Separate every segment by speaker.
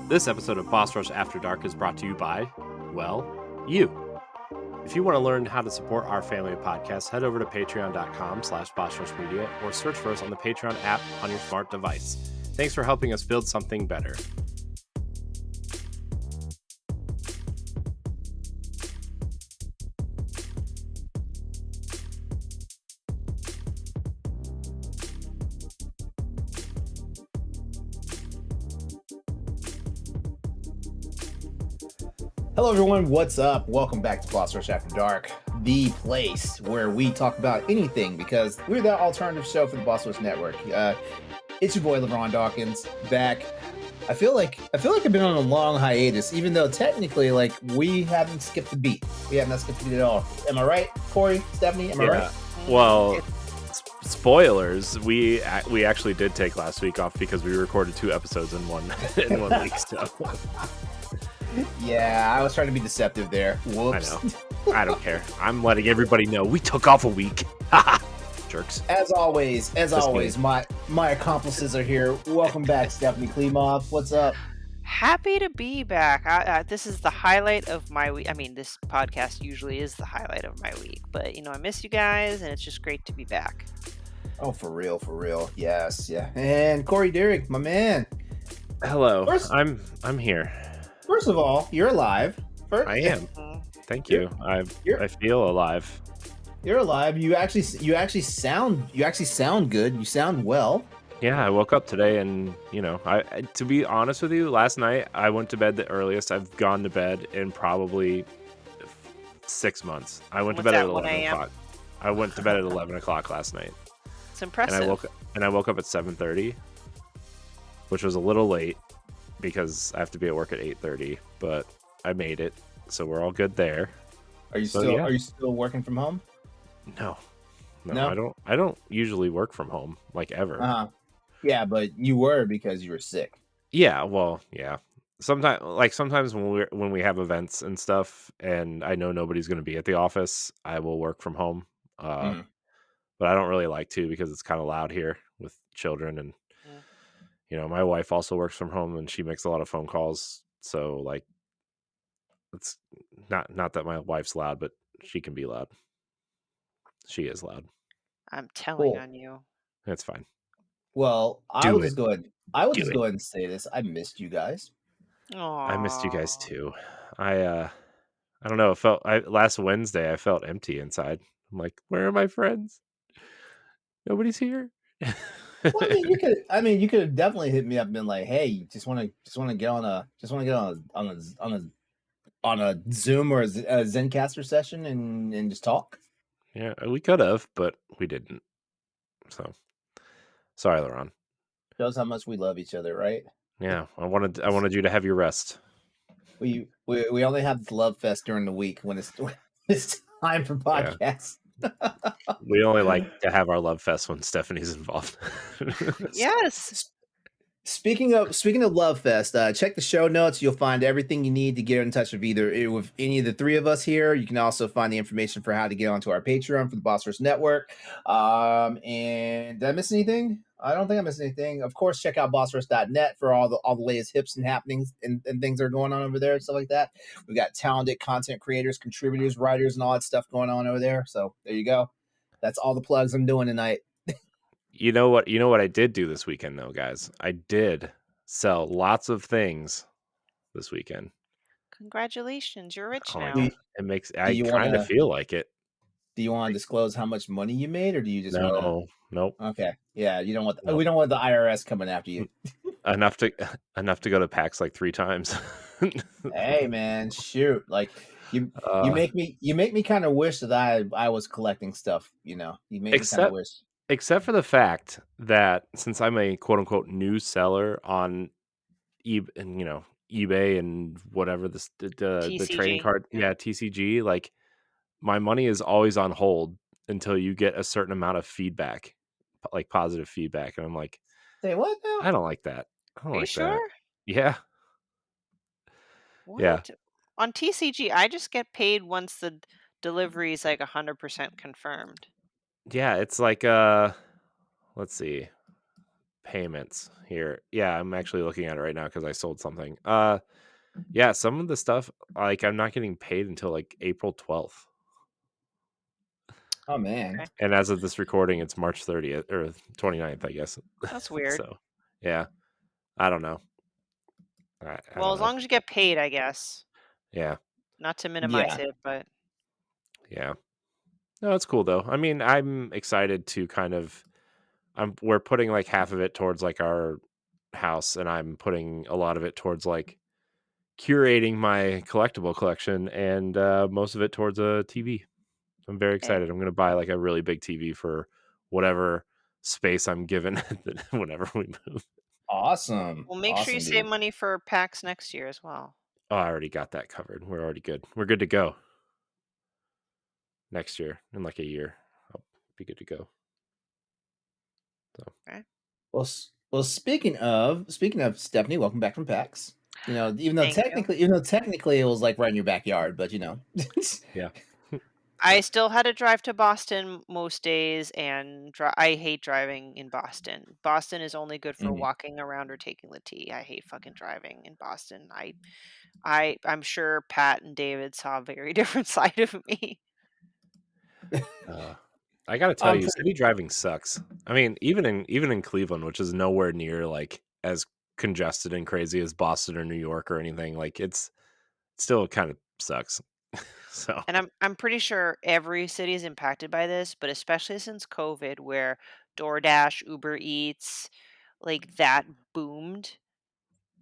Speaker 1: This episode of Boss Rush After Dark is brought to you by, well, you. If you want to learn how to support our family of podcasts, head over to patreon.com/bossrushmedia or search for us on the Patreon app on your smart device. Thanks for helping us build something better.
Speaker 2: Hello everyone, what's up? Welcome back to Boss Rush After Dark, the place where we talk about anything because we're the alternative show for the Boss Rush Network. It's your boy LeRon Dawkins back. I feel like I've been on a long hiatus, even though technically, we haven't skipped a beat. We have not skipped a beat at all. Am I right, Corey, Stephanie? Am I right?
Speaker 1: Well, spoilers. We actually did take last week off because we recorded 2 episodes in one week. So.
Speaker 2: Yeah, I was trying to be deceptive there. Whoops.
Speaker 1: I know. I don't care. I'm letting everybody know we took off a week. Jerks.
Speaker 2: As always, my accomplices are here. Welcome back, Stephanie Klimov. What's up?
Speaker 3: Happy to be back. This is the highlight of my week. I mean, this podcast usually is the highlight of my week, but I miss you guys, and it's just great to be back.
Speaker 2: Oh, for real. Yes, yeah. And Corey Derrick, my man.
Speaker 1: Hello. I'm here.
Speaker 2: First of all, you're alive.
Speaker 1: I am. Thank you. I feel alive.
Speaker 2: You're alive. You actually sound good. You sound well.
Speaker 1: Yeah, I woke up today and, to be honest with you, last night I went to bed the earliest I've gone to bed in probably 6 months. I went to bed at 11 o'clock. I went to bed at 11 o'clock last night.
Speaker 3: It's impressive.
Speaker 1: And I woke up at 7:30, which was a little late because I have to be at work at 8:30, but I made it. So we're all good there.
Speaker 2: Are you still working from home?
Speaker 1: No, I don't usually work from home, like, ever.
Speaker 2: Yeah, but you were because you were sick.
Speaker 1: Yeah, well, yeah. Sometimes when we have events and stuff, and I know nobody's going to be at the office, I will work from home. But I don't really like to because it's kind of loud here with children, and my wife also works from home, and she makes a lot of phone calls. So, it's not that my wife's loud, but she can be loud. She is loud.
Speaker 3: I'm telling on you.
Speaker 1: It's fine.
Speaker 2: Well, I will just go ahead and say this. I missed you guys.
Speaker 3: Aww.
Speaker 1: I missed you guys too. I don't know. Last Wednesday I felt empty inside. I'm like, where are my friends? Nobody's here.
Speaker 2: Well, you could have definitely hit me up and been like, "Hey, just want to get on a Zoom or a Zencaster session and just talk."
Speaker 1: Yeah, we could have, but we didn't. So, sorry, LeRon.
Speaker 2: Shows how much we love each other, right?
Speaker 1: Yeah, I wanted you to have your rest.
Speaker 2: We only have the love fest during the week when it's time for podcasts.
Speaker 1: Yeah. We only like to have our love fest when Stephanie's involved.
Speaker 3: Yes.
Speaker 2: Speaking of Love Fest, check the show notes. You'll find everything you need to get in touch with any of the three of us here. You can also find the information for how to get onto our Patreon for the Boss Rush Network. And did I miss anything? I don't think I missed anything. Of course, check out bossrush.net for all the latest hips and happenings and things that are going on over there and stuff like that. We've got talented content creators, contributors, writers, and all that stuff going on over there. So there you go. That's all the plugs I'm doing tonight.
Speaker 1: You know what I did do this weekend, though, guys? I did sell lots of things this weekend.
Speaker 3: Congratulations, you're rich now.
Speaker 1: I kind of feel like it.
Speaker 2: Do you want to disclose how much money you made, or do you just want to?
Speaker 1: Nope.
Speaker 2: Okay, yeah, you don't want. We don't want the IRS coming after you.
Speaker 1: enough to go to PAX like 3 times.
Speaker 2: Hey, man, shoot! Like you make me kind of wish that I was collecting stuff. You make me kind of wish.
Speaker 1: Except for the fact that since I'm a quote unquote new seller on eBay and whatever the trading card, TCG, like my money is always on hold until you get a certain amount of feedback, like positive feedback, and I'm like,
Speaker 2: say what now?
Speaker 1: I don't like that.
Speaker 3: Are you sure?
Speaker 1: Yeah.
Speaker 3: What?
Speaker 1: Yeah.
Speaker 3: On TCG, I just get paid once the delivery is like 100% confirmed.
Speaker 1: Yeah, it's like let's see. payments here. Yeah, I'm actually looking at it right now because I sold something. Yeah, some of the stuff, like, I'm not getting paid until, like, April 12th,
Speaker 2: Oh man.
Speaker 3: Okay.
Speaker 1: and as of this recording, it's March 30th or 29th, I guess.
Speaker 3: That's weird.
Speaker 1: So, yeah, I don't know. I
Speaker 3: Well,
Speaker 1: don't
Speaker 3: as
Speaker 1: know.
Speaker 3: long as you get paid, I guess.
Speaker 1: Yeah,
Speaker 3: Not to minimize
Speaker 2: Yeah.
Speaker 3: it, but
Speaker 1: yeah. No, it's cool, though. I mean, I'm excited to kind of we're putting, like, half of it towards, like, our house, and I'm putting a lot of it towards, like, curating my collectible collection and, most of it towards a TV. I'm very
Speaker 3: hey.
Speaker 1: excited. I'm gonna buy, like, a really big TV for whatever space I'm given whenever we move.
Speaker 2: Awesome.
Speaker 3: Well, make sure you
Speaker 2: Awesome,
Speaker 3: save
Speaker 2: dude.
Speaker 3: money for PAX next year as well.
Speaker 1: Oh, I already got that covered. We're already good. We're good to go next year. In, like, a year, I'll be good to go. So,
Speaker 3: Okay.
Speaker 2: Well, well, speaking of Stephanie, welcome back from PAX. You know,
Speaker 3: Thank you.
Speaker 2: even though technically it was like right in your backyard, but
Speaker 1: yeah.
Speaker 3: I still had to drive to Boston most days, and I hate driving in Boston. Boston is only good for
Speaker 2: Mhm.
Speaker 3: walking around or taking the T. I hate fucking driving in Boston. I'm sure Pat and David saw a very different side of me.
Speaker 1: Uh, I gotta tell
Speaker 2: I'm
Speaker 1: you,
Speaker 2: pretty.
Speaker 1: city driving sucks. I mean, even in Cleveland, which is nowhere near, like, as congested and crazy as Boston or New York or anything, like, it's still kind of sucks. So,
Speaker 3: And I'm pretty sure every city is impacted by this, but especially since COVID, where DoorDash, Uber Eats, like that boomed.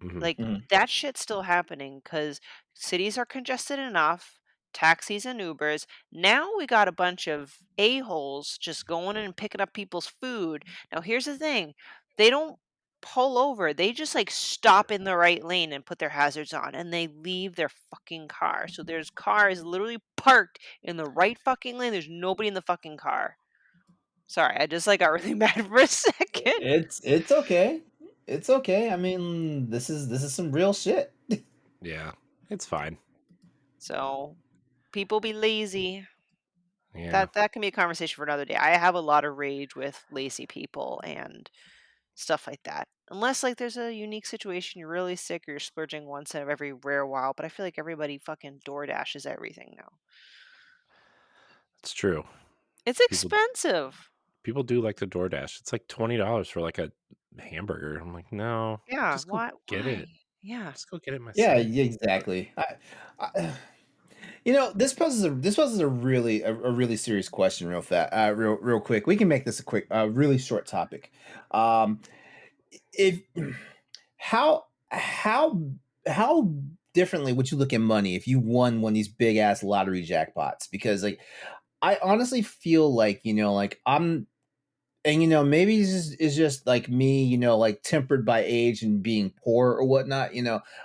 Speaker 1: mhm.
Speaker 3: Like,
Speaker 2: Mhm.
Speaker 3: that shit's still happening because cities are congested enough, taxis and Ubers. Now we got a bunch of a-holes just going in and picking up people's food. Now, here's the thing, they don't pull over, they just, like, stop in the right lane and put their hazards on, and they leave their fucking car. So there's cars literally parked in the right fucking lane, there's nobody in the fucking car. Sorry, I just, like, got really mad for a second.
Speaker 2: It's okay. It's okay. I mean, this is some real shit.
Speaker 1: Yeah, it's fine.
Speaker 3: So, people be lazy.
Speaker 1: Yeah,
Speaker 3: That can be a conversation for another day. I have a lot of rage with lazy people and stuff like that. Unless like there's a unique situation, you're really sick or you're splurging once in every rare while, but I feel like everybody fucking door dashes everything now.
Speaker 1: it's true.
Speaker 3: It's
Speaker 1: People
Speaker 3: expensive.
Speaker 1: people do like the DoorDash. It's like $20 for, like, a hamburger. I'm like, "No,
Speaker 3: Yeah,
Speaker 1: just go
Speaker 3: why
Speaker 1: get it.
Speaker 3: Yeah.
Speaker 1: Just go get it
Speaker 2: Yeah,
Speaker 1: myself."
Speaker 2: yeah, exactly. You know, this poses a really serious question, real quick. We can make this a quick, really short topic. Um, if how how differently would you look at money if you won one of these big ass lottery jackpots? Because like, I honestly feel like like maybe it's just like me, like tempered by age and being poor or whatnot.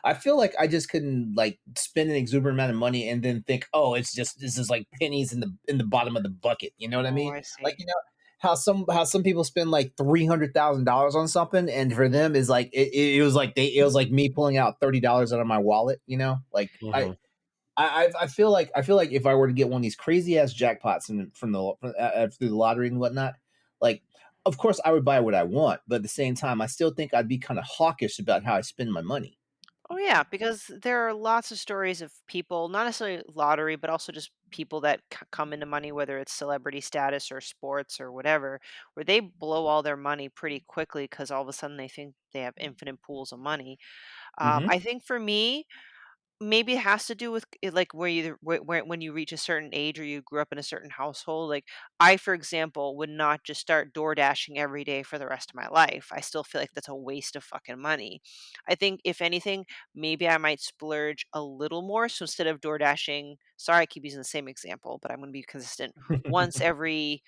Speaker 2: I feel like I just couldn't like spend an exuberant amount of money and then think, oh, it's just this is like pennies in the bottom of the bucket. You know what I
Speaker 3: Oh,
Speaker 2: mean?
Speaker 3: I
Speaker 2: Like
Speaker 3: see.
Speaker 2: how some people spend like $300,000 on something, and for them is like it was like me pulling out $30 out of my wallet. Like I
Speaker 1: Mhm.
Speaker 2: I I feel like if I were to get one of these crazy ass jackpots through the lottery and whatnot, like of course I would buy what I want, but at the same time I still think I'd be kind of hawkish about how I spend my money.
Speaker 3: Oh yeah, because there are lots of stories of people, not necessarily lottery, but also just people that come into money, whether it's celebrity status or sports or whatever, where they blow all their money pretty quickly because all of a sudden they think they have infinite pools of money.
Speaker 2: Hmm.
Speaker 3: I think for me, maybe it has to do with like where when you reach a certain age or you grew up in a certain household. Like I, for example, would not just start door dashing every day for the rest of my life. I still feel like that's a waste of fucking money. I think if anything, maybe I might splurge a little more. So instead of door dashing, sorry, I keep using the same example, but I'm going to be consistent. Once every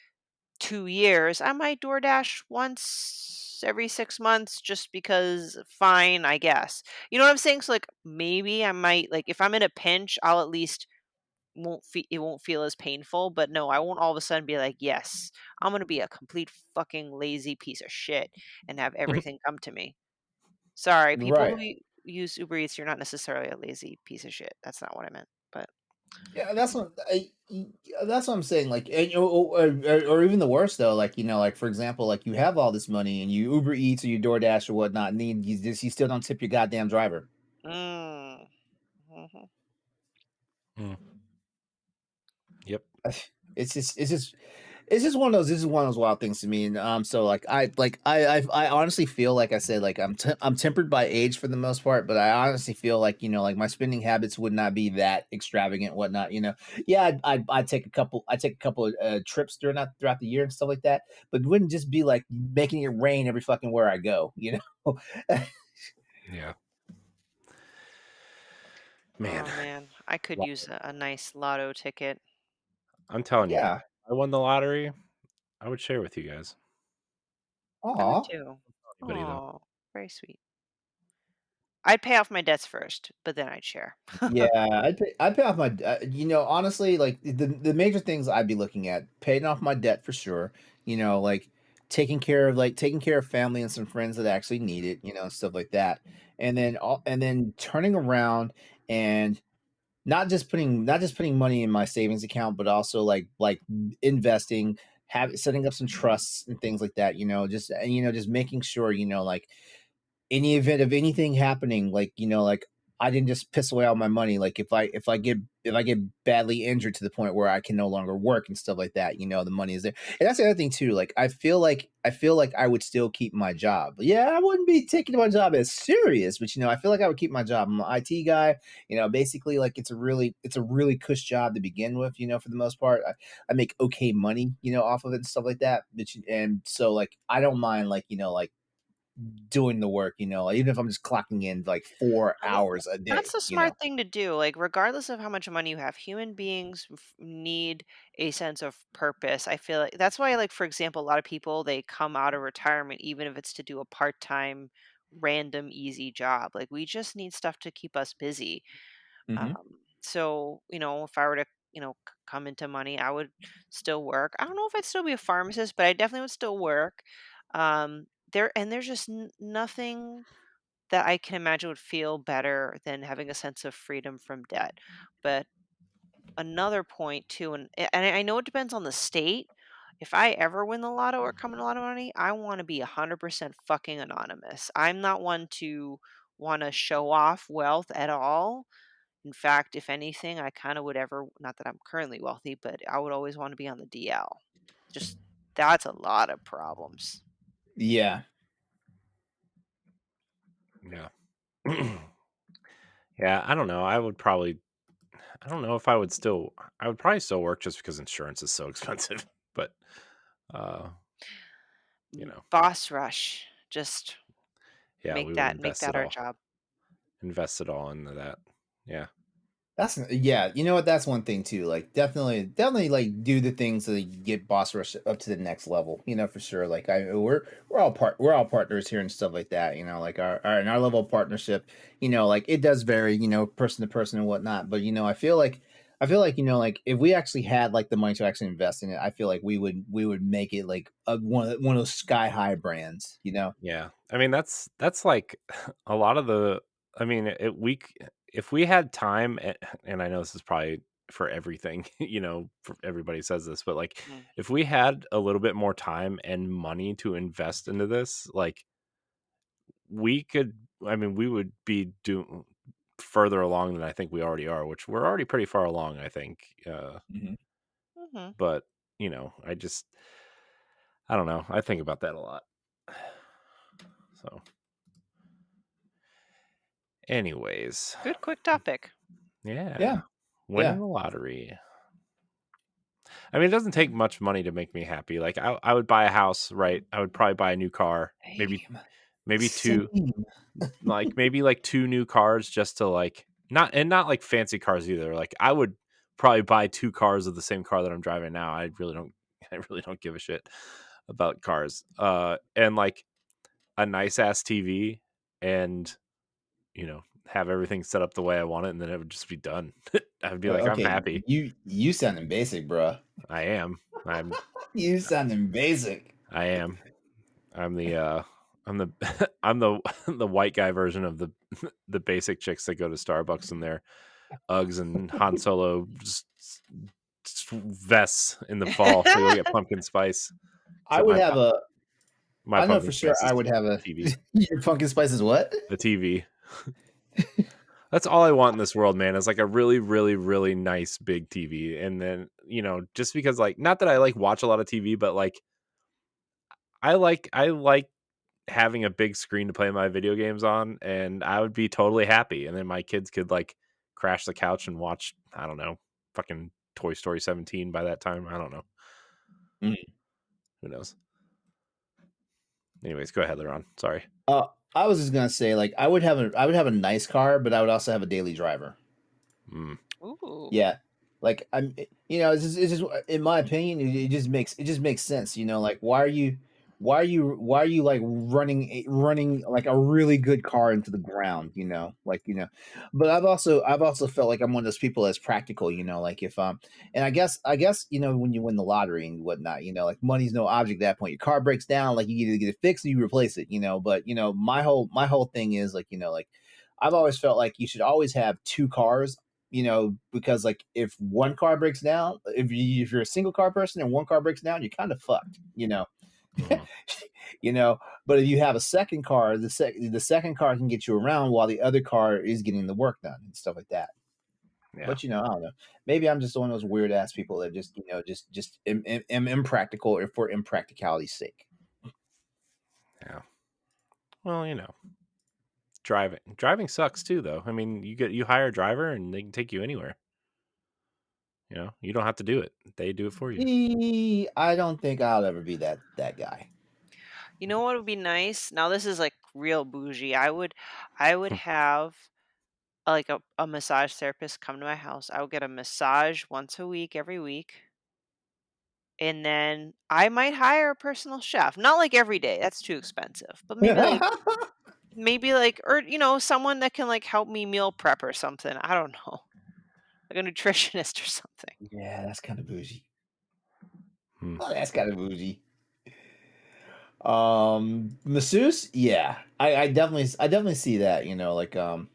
Speaker 3: 2 years, I might DoorDash once every 6 months just because fine, I guess. You know what I'm saying? So, like, maybe I might like, if I'm in a pinch, I'll at least it won't feel as painful, but no, I won't all of a sudden be like, "Yes, I'm gonna be a complete fucking lazy piece of shit and have everything come to me." Sorry, people
Speaker 2: Right.
Speaker 3: who use Uber Eats, you're not necessarily a lazy piece of shit. That's not what I meant, but
Speaker 2: Yeah, that's what I'm saying. Like, or even the worst though. Like, like for example, like you have all this money and you Uber Eats or you DoorDash or whatnot, and then you still don't tip your goddamn driver.
Speaker 3: Mm. Mhm.
Speaker 1: Mm, yep.
Speaker 2: It's just one of those. This is one of those wild things to me. And so I honestly feel like I said like I'm tempered by age for the most part, but I honestly feel like like my spending habits would not be that extravagant, whatnot. Yeah, I take a couple of trips throughout the year and stuff like that, but it wouldn't just be like making it rain every fucking where I go.
Speaker 1: Yeah. Man,
Speaker 3: Oh man, I could use a nice lotto ticket.
Speaker 1: I'm telling you, if
Speaker 2: Yeah.
Speaker 1: I won the lottery, I would share with you guys.
Speaker 3: I would
Speaker 2: Aw.
Speaker 3: too.
Speaker 1: Anybody though.
Speaker 3: Oh, very sweet. I'd pay off my debts first, but then I'd share.
Speaker 2: Yeah, I'd pay off my honestly, like the major things I'd be looking at, paying off my debt for sure, like taking care of family and some friends that actually need it, stuff like that. And then turning around and not just putting money in my savings account, but also like investing, setting up some trusts and things like that, just making sure, like any event of anything happening, like I didn't just piss away all my money. Like if I get badly injured to the point where I can no longer work and stuff like that, the money is there. And that's the other thing too. Like I feel like I would still keep my job. Yeah, I wouldn't be taking my job as serious, but I feel like I would keep my job. I'm an IT guy. Basically like it's a really cush job to begin with. For the most part, I make okay money. Off of it and stuff like that. And so like I don't mind like doing the work, even if I'm just clocking in like 4
Speaker 3: Uh, th-
Speaker 2: hours a
Speaker 3: That's
Speaker 2: day,
Speaker 3: the smart thing to do. Like, regardless of how much money you have, human beings need a sense of purpose. I feel like that's why, like, for example, a lot of people they come out of retirement, even if it's to do a part time, random, easy job. Like, we just need stuff to keep us busy.
Speaker 2: Mhm.
Speaker 3: So, if I were to, come into money, I would still work. I don't know if I'd still be a pharmacist, but I definitely would still work. There's just nothing that I can imagine would feel better than having a sense of freedom from debt. But another point too, and I know it depends on the state. If I ever win the lotto or come in a lot of money, I want to be 100% fucking anonymous. I'm not one to want to show off wealth at all. In fact, if anything, I kind of would ever, not that I'm currently wealthy, but I would always want to be on the DL. Just that's a lot of problems.
Speaker 2: Yeah.
Speaker 1: Yeah. Yeah, I don't know. I don't know if I would still I would probably still work just because insurance is so expensive. But uh, you know,
Speaker 3: Boss rush. Just
Speaker 1: yeah,
Speaker 3: make
Speaker 1: we would
Speaker 3: that our job.
Speaker 1: invest it all into that. Yeah.
Speaker 2: Yeah, you know what? That's one thing too. Like, definitely, like do the things that get Boss Rush up to the next level. For sure. Like, we're all partners here and stuff like that. Like our level of partnership. Like it does vary. Person to person and whatnot. But I feel like like if we actually had like the money to actually invest in it, I feel like we would make it like one of those sky high brands.
Speaker 1: Yeah. I mean, that's like a lot of the I mean, if we had time and I know this is probably for everything, for everybody says this, but like
Speaker 3: Mm,
Speaker 1: if we had a little bit more time and money to invest into this, like we could I mean, we would be doing further along than I think we already are, which we're already pretty far along, I think.
Speaker 2: Mhm.
Speaker 3: mhm.
Speaker 1: But, I don't know. I think about that a lot. So, anyways,
Speaker 3: Good quick topic.
Speaker 1: yeah,
Speaker 2: Yeah.
Speaker 1: winning
Speaker 2: Yeah.
Speaker 1: the lottery. I mean, it doesn't take much money to make me happy. Like, I would buy a house, right? I would probably buy a new car,
Speaker 2: Same.
Speaker 1: maybe two,
Speaker 2: Same.
Speaker 1: maybe like two new cars just to like not like fancy cars either. Like, I would probably buy two cars of the same car that I'm driving now. I really don't give a shit about cars. And like a nice ass TV and have everything set up the way I want it, and then it would just be done. I'd be like, I'm
Speaker 2: Okay,
Speaker 1: happy.
Speaker 2: you sounding basic, bro.
Speaker 1: I am. I'm.
Speaker 2: You sounding basic.
Speaker 1: I am. I'm the. I'm the. I'm the the white guy version of the basic chicks that go to Starbucks and they're Uggs and Han Solo vests in the fall to go get pumpkin spice.
Speaker 2: I
Speaker 1: Except
Speaker 2: would have a.
Speaker 1: my
Speaker 2: I know for
Speaker 1: pumpkin
Speaker 2: sure
Speaker 1: spice
Speaker 2: I
Speaker 1: is
Speaker 2: would have a.
Speaker 1: TV.
Speaker 2: Your pumpkin spice is what?
Speaker 1: The TV. That's all I want in this world, man, is like a really, really, really nice big TV. And then, just because like not that I like watch a lot of TV, but like I like having a big screen to play my video games on, and I would be totally happy. And then my kids could like crash the couch and watch, I don't know, fucking Toy Story 17 by that time. I don't know.
Speaker 2: Mm.
Speaker 1: Who knows? Anyways, go ahead, LeRon. Sorry.
Speaker 2: I was just gonna say, like, I would have a nice car, but I would also have a daily driver.
Speaker 1: Mm,
Speaker 3: Ooh.
Speaker 2: Yeah, like it's just in my opinion, it just makes sense. Like why are you like running like a really good car into the ground? But I've also felt like I'm one of those people that's practical. Like if and I guess when you win the lottery and whatnot, like money's no object at that point. Your car breaks down, like you either get it fixed or you replace it. But my whole thing is like I've always felt like you should always have two cars, because like if one car breaks down, if you're a single car person and one car breaks down, you're kind of fucked.
Speaker 1: mhm.
Speaker 2: you know. But if you have a second car, the second car can get you around while the other car is getting the work done and stuff like that.
Speaker 1: Yeah.
Speaker 2: But I don't know. Maybe I'm just one of those weird ass people that just just am impractical or for impracticality's sake.
Speaker 1: Yeah. Well, driving sucks too, though. I mean, you hire a driver and they can take you anywhere. You don't have to do it. They do it for you.
Speaker 2: I don't think I'll ever be that guy.
Speaker 3: You know what would be nice? Now this is like real bougie. I would have like a massage therapist come to my house. I would get a massage once a week, every week. And then I might hire a personal chef. Not like every day. That's too expensive. But maybe like or someone that can like help me meal prep or something. I don't know. Like a nutritionist or something.
Speaker 2: Yeah, that's kind of bougie.
Speaker 1: Hmm.
Speaker 2: Oh, that's kind of bougie. Masseuse, yeah, I definitely see that. Like or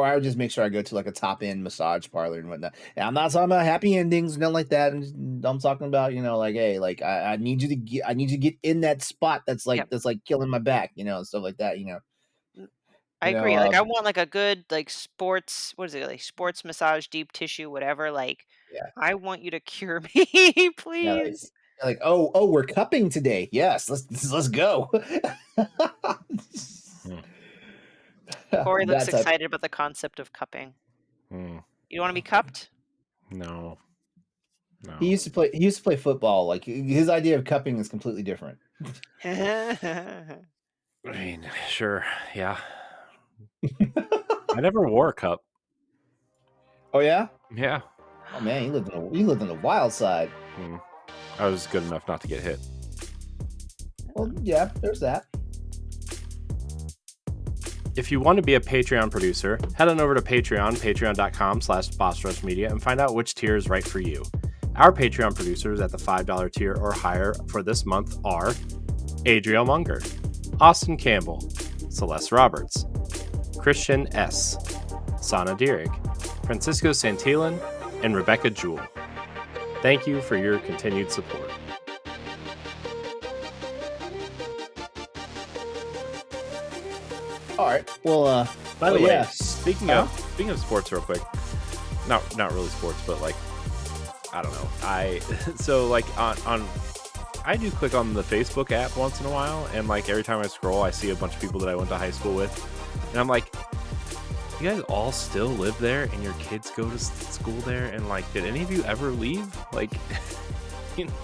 Speaker 2: I would just make sure I go to like a top end massage parlor and whatnot. And I'm not talking about happy endings, nothing like that. I'm talking about like, hey, like I need you to get in that spot
Speaker 3: Yep.
Speaker 2: that's like killing my back, and stuff like that.
Speaker 3: N- I
Speaker 2: You know,
Speaker 3: agree. Like I want like a good like sports, what is it, like sports massage, deep tissue, whatever. Like
Speaker 2: yeah,
Speaker 3: I want you to cure me,
Speaker 2: yeah,
Speaker 3: please.
Speaker 2: oh, we're cupping today. Yes, let's go.
Speaker 1: Hmm.
Speaker 3: Corey looks
Speaker 2: That type.
Speaker 3: excited about the concept of cupping.
Speaker 1: Hmm.
Speaker 3: You want to be cupped?
Speaker 1: No,
Speaker 2: He
Speaker 1: no.
Speaker 2: used to play. He used to play football. Like his idea of cupping is completely different.
Speaker 1: I mean, sure, yeah. I never wore a cup.
Speaker 2: Oh yeah.
Speaker 1: Yeah.
Speaker 2: Oh man, you lived on the wild side.
Speaker 1: Hmm. I was good enough not to get hit.
Speaker 2: Well, yeah, there's that.
Speaker 1: If you want to be a Patreon producer, head on over to patreon.com/bossrushmedia and find out which tier is right for you. Our Patreon producers at the $5 tier or higher for this month are Adriel Munger, Austin Campbell, Celeste Roberts, Christian S., Sana Dierig, Francisco Santillan, and Rebecca Jewell. Thank you for your continued support.
Speaker 2: All right. Well,
Speaker 1: By the way,
Speaker 2: yeah.
Speaker 1: speaking of sports, real quick, not really sports, but like I don't know. So like on I do click on the Facebook app once in a while, and like every time I scroll, I see a bunch of people that I went to high school with, and I'm like, you guys all still live there, and your kids go to school there, and like, did any of you ever leave? Like,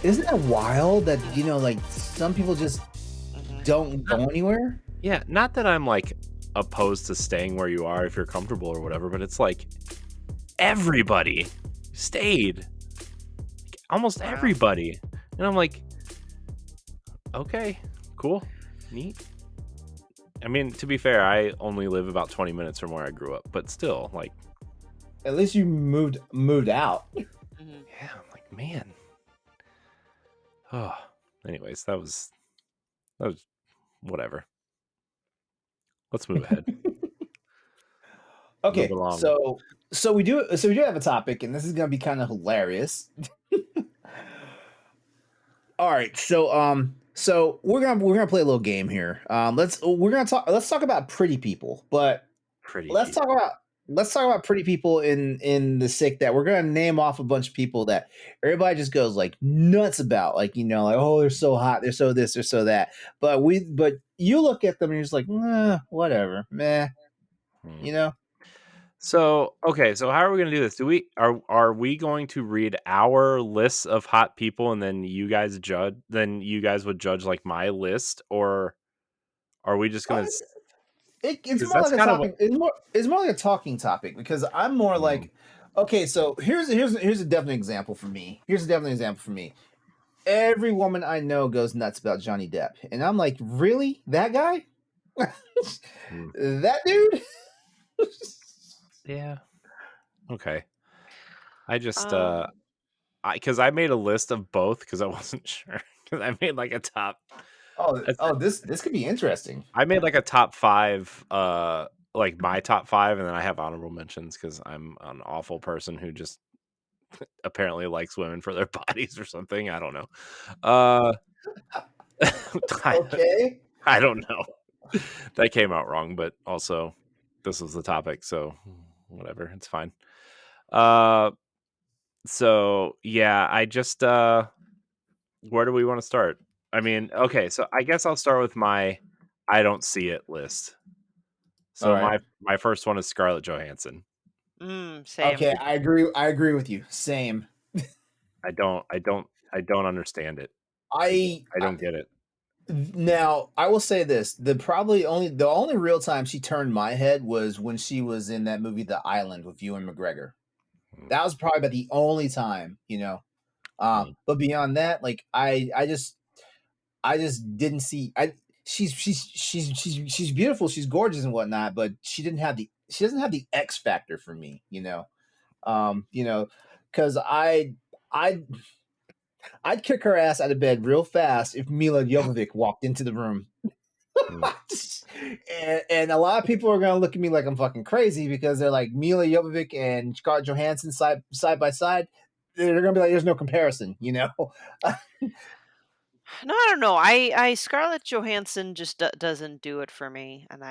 Speaker 2: Isn't it wild that like some people just
Speaker 3: Mhm.
Speaker 2: don't go anywhere?
Speaker 1: yeah, not that I'm like opposed to staying where you are if you're comfortable or whatever, but it's like everybody stayed, like, almost
Speaker 3: Wow.
Speaker 1: everybody, and I'm like, okay, cool, neat. I mean, to be fair, I only live about 20 minutes from where I grew up, but still, like,
Speaker 2: At least you moved out.
Speaker 3: Mhm.
Speaker 1: yeah, I'm like, man. Oh, anyways, that was whatever. Let's move ahead. Move
Speaker 2: Okay,
Speaker 1: along.
Speaker 2: so we do have a topic, and this is gonna be kind of hilarious. All right, so we're gonna play a little game here. Let's talk about pretty people, but
Speaker 1: Pretty
Speaker 2: let's talk
Speaker 1: people.
Speaker 2: about let's talk about pretty people in the sick that we're gonna name off a bunch of people that everybody just goes like nuts about, like like oh they're so hot, they're so this, they're so that. But you look at them and you're just like whatever, meh,
Speaker 1: Hmm.
Speaker 2: you know.
Speaker 1: So, okay, so how are we gonna do this? Are we going to read our lists of hot people and then you guys would judge like my list, or are we just
Speaker 2: Uh,
Speaker 1: gonna
Speaker 2: it's
Speaker 1: because
Speaker 2: more
Speaker 1: that's
Speaker 2: like a
Speaker 1: kind of what
Speaker 2: talking. It's more like a talking topic because I'm more
Speaker 1: Hmm,
Speaker 2: like, okay, so here's a definite example for me. Here's a definite example for me. Every woman I know goes nuts about Johnny Depp, and I'm like, really, that guy,
Speaker 1: hmm.
Speaker 2: that dude?
Speaker 1: Yeah, okay. I just,
Speaker 3: Um,
Speaker 1: I made a list of both because I wasn't sure. Because I made like a top
Speaker 2: This could be interesting.
Speaker 1: I made like a top 5, like my top 5, and then I have honorable mentions because 'cause I'm an awful person who just apparently likes women for their bodies or something, I don't know. Uh, I
Speaker 2: Okay,
Speaker 1: I don't know. That came out wrong, but also this was the topic, so whatever, it's fine. Uh, so yeah, I just, where do we wanna start? I mean, okay, so I guess I'll start with my I don't see it list.
Speaker 2: all
Speaker 1: So
Speaker 2: right.
Speaker 1: my first one is Scarlett Johansson.
Speaker 3: same.
Speaker 2: Okay, I agree. I agree with you. Same.
Speaker 1: I don't understand it.
Speaker 2: I,
Speaker 1: I
Speaker 2: I
Speaker 1: don't get it.
Speaker 2: Now, I will say this: the only real time she turned my head was when she was in that movie, The Island, with Ewan McGregor.
Speaker 1: Mm,
Speaker 2: That was probably about the only time.
Speaker 1: mm,
Speaker 2: But beyond that, like I just didn't see. She's beautiful, she's gorgeous and whatnot, but she doesn't have the X factor for me. Um, you know, because I I'd kick her ass out of bed real fast if Mila Jovovich walked into the room.
Speaker 1: mm.
Speaker 2: And a lot of people are gonna look at me like I'm fucking crazy because they're like Mila Jovovich and Scarlett Johansson side by side. They're gonna be like, "There's no comparison."
Speaker 3: No, I don't know. I Scarlett Johansson just doesn't do it for me. And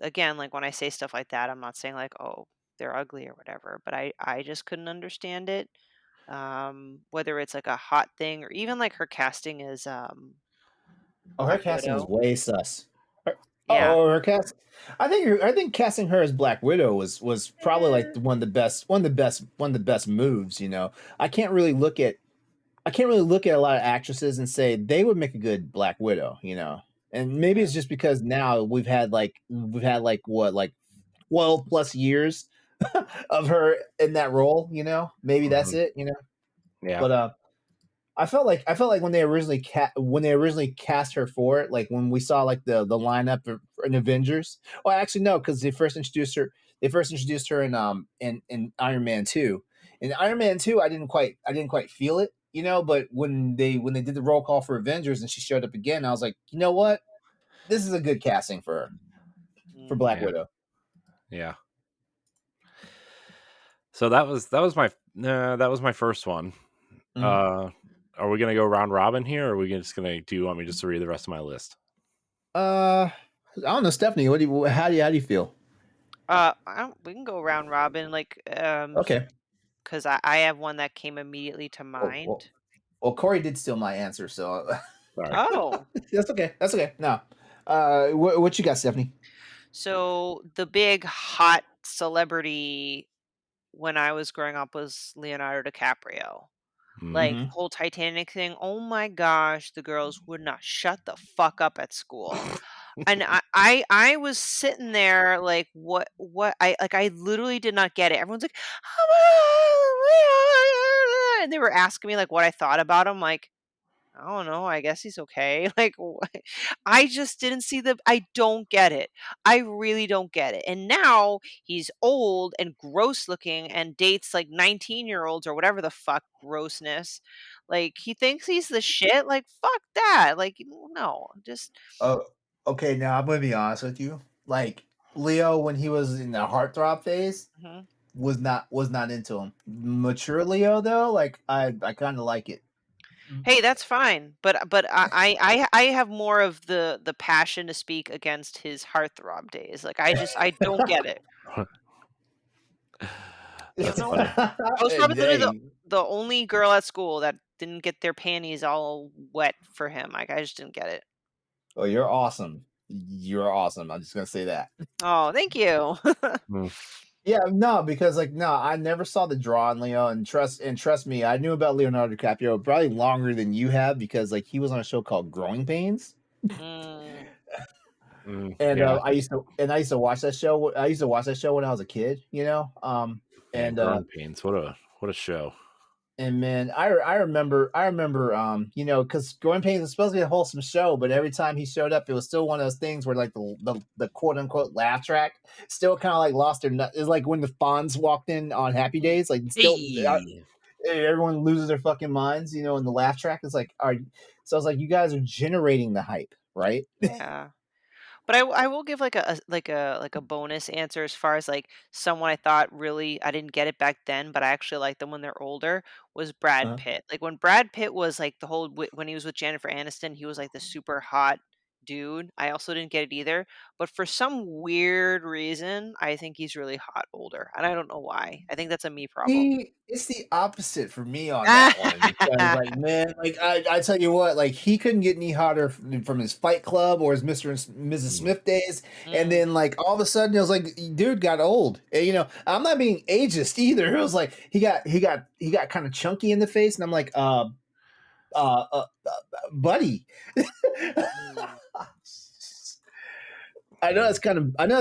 Speaker 3: again, like when I say stuff like that, I'm not saying like, oh, they're ugly or whatever. But I just couldn't understand it. Whether it's like a hot thing or even like her casting as
Speaker 2: Oh, her
Speaker 3: Black
Speaker 2: casting was
Speaker 3: Widow.
Speaker 2: way sus.
Speaker 3: Yeah.
Speaker 2: Her cast. I think casting her as Black Widow was probably like one of the best moves. I can't really look at I can't really look at a lot of actresses and say they would make a good Black Widow. And maybe it's just because now we've had what, like 12 plus years of her in that role. Maybe that's
Speaker 1: Mhm.
Speaker 2: it.
Speaker 1: Yeah.
Speaker 2: But I felt like when they originally cast her for it, like when we saw like the lineup in Avengers. Well, actually no, because they first introduced her in Iron Man 2. In Iron Man 2, I didn't quite feel it. But when they did the roll call for Avengers and she showed up again, I was like, you know what? This is a good casting for her, for
Speaker 3: Mm.
Speaker 2: Black
Speaker 1: Yeah.
Speaker 2: Widow.
Speaker 1: Yeah. So that was my first one.
Speaker 2: Mhm.
Speaker 1: Uh, are we gonna go round robin here, or are we just gonna do you want me just to read the rest of my list?
Speaker 2: I don't know, Stephanie. How do you feel?
Speaker 3: We can go round robin, like,
Speaker 2: Okay.
Speaker 3: because I have one that came immediately to
Speaker 2: Oh, well,
Speaker 3: mind.
Speaker 2: well, Corey did steal my answer, so
Speaker 1: Sorry.
Speaker 3: Oh,
Speaker 2: that's okay. That's okay. No. What you got, Stephanie?
Speaker 3: so the big hot celebrity when I was growing up was Leonardo DiCaprio.
Speaker 1: Mm,
Speaker 3: Like,
Speaker 2: Hmm.
Speaker 3: whole Titanic thing, oh my gosh, the girls would not shut the fuck up at school. And I was sitting there like, what I literally did not get it. Everyone's like, and they were asking me like what I thought about him, like, I don't know, I guess he's okay. Like, I just didn't see I don't get it. I really don't get it. And now he's old and gross looking and dates like 19-year-olds or whatever the fuck grossness. Like, he thinks he's the shit. Like, fuck that. Like, no, just
Speaker 2: Oh, okay. Now I'm gonna be honest with you. Like, Leo, when he was in the heartthrob phase,
Speaker 3: Mhm.
Speaker 2: was not into him. Mature Leo though, like I kind of like it.
Speaker 3: Hey, that's fine, but I have more of the passion to speak against his heartthrob days. Like, I don't get it. I don't
Speaker 1: That's
Speaker 3: know
Speaker 1: funny.
Speaker 3: why. I was probably literally
Speaker 2: Hey,
Speaker 3: the only girl at school that didn't get their panties all wet for him. Like, I just didn't get it.
Speaker 2: oh, you're awesome. You're awesome. I'm just gonna say that.
Speaker 3: Oh, thank you.
Speaker 1: Mm,
Speaker 2: Yeah, no, because like no, I never saw the draw on Leo, and trust me, I knew about Leonardo DiCaprio probably longer than you have because like he was on a show called Growing Pains,
Speaker 3: Mm,
Speaker 2: and
Speaker 1: yeah,
Speaker 2: I used to watch that show. I used to watch that show when I was a kid,
Speaker 1: man,
Speaker 2: and
Speaker 1: Growing Pains. What a show.
Speaker 2: and man, I remember, because Growing Pains was supposed to be a wholesome show, but every time he showed up, it was still one of those things where like the quote unquote laugh track still kind of like lost their nut. It's like when the Fonz walked in on Happy
Speaker 3: mm.
Speaker 2: Days, like still
Speaker 1: Hey.
Speaker 2: everyone loses their fucking minds, and the laugh track is like, so I was like, you guys are generating the hype, right?
Speaker 3: Yeah. But I will give like a bonus answer as far as like someone I thought really I didn't get it back then, but I actually like them when they're older was Brad
Speaker 2: Uh,
Speaker 3: Pitt. Like when Brad Pitt was like when he was with Jennifer Aniston, he was like the super hot dude. I also didn't get it either, but for some weird reason, I think he's really hot older, and I don't know why. I think that's a me problem.
Speaker 2: See, it's the opposite for me on that one because, like, man, like I tell you what, like he couldn't get any hotter from his Fight Club or his Mister and Mrs.
Speaker 1: Mm,
Speaker 2: Smith days, and
Speaker 3: Mm,
Speaker 2: then like all of a sudden it was like, dude got old. And, I'm not being ageist either. It was like he got kind of chunky in the face, and I'm like, buddy.
Speaker 3: mm,
Speaker 1: man.
Speaker 2: I know it's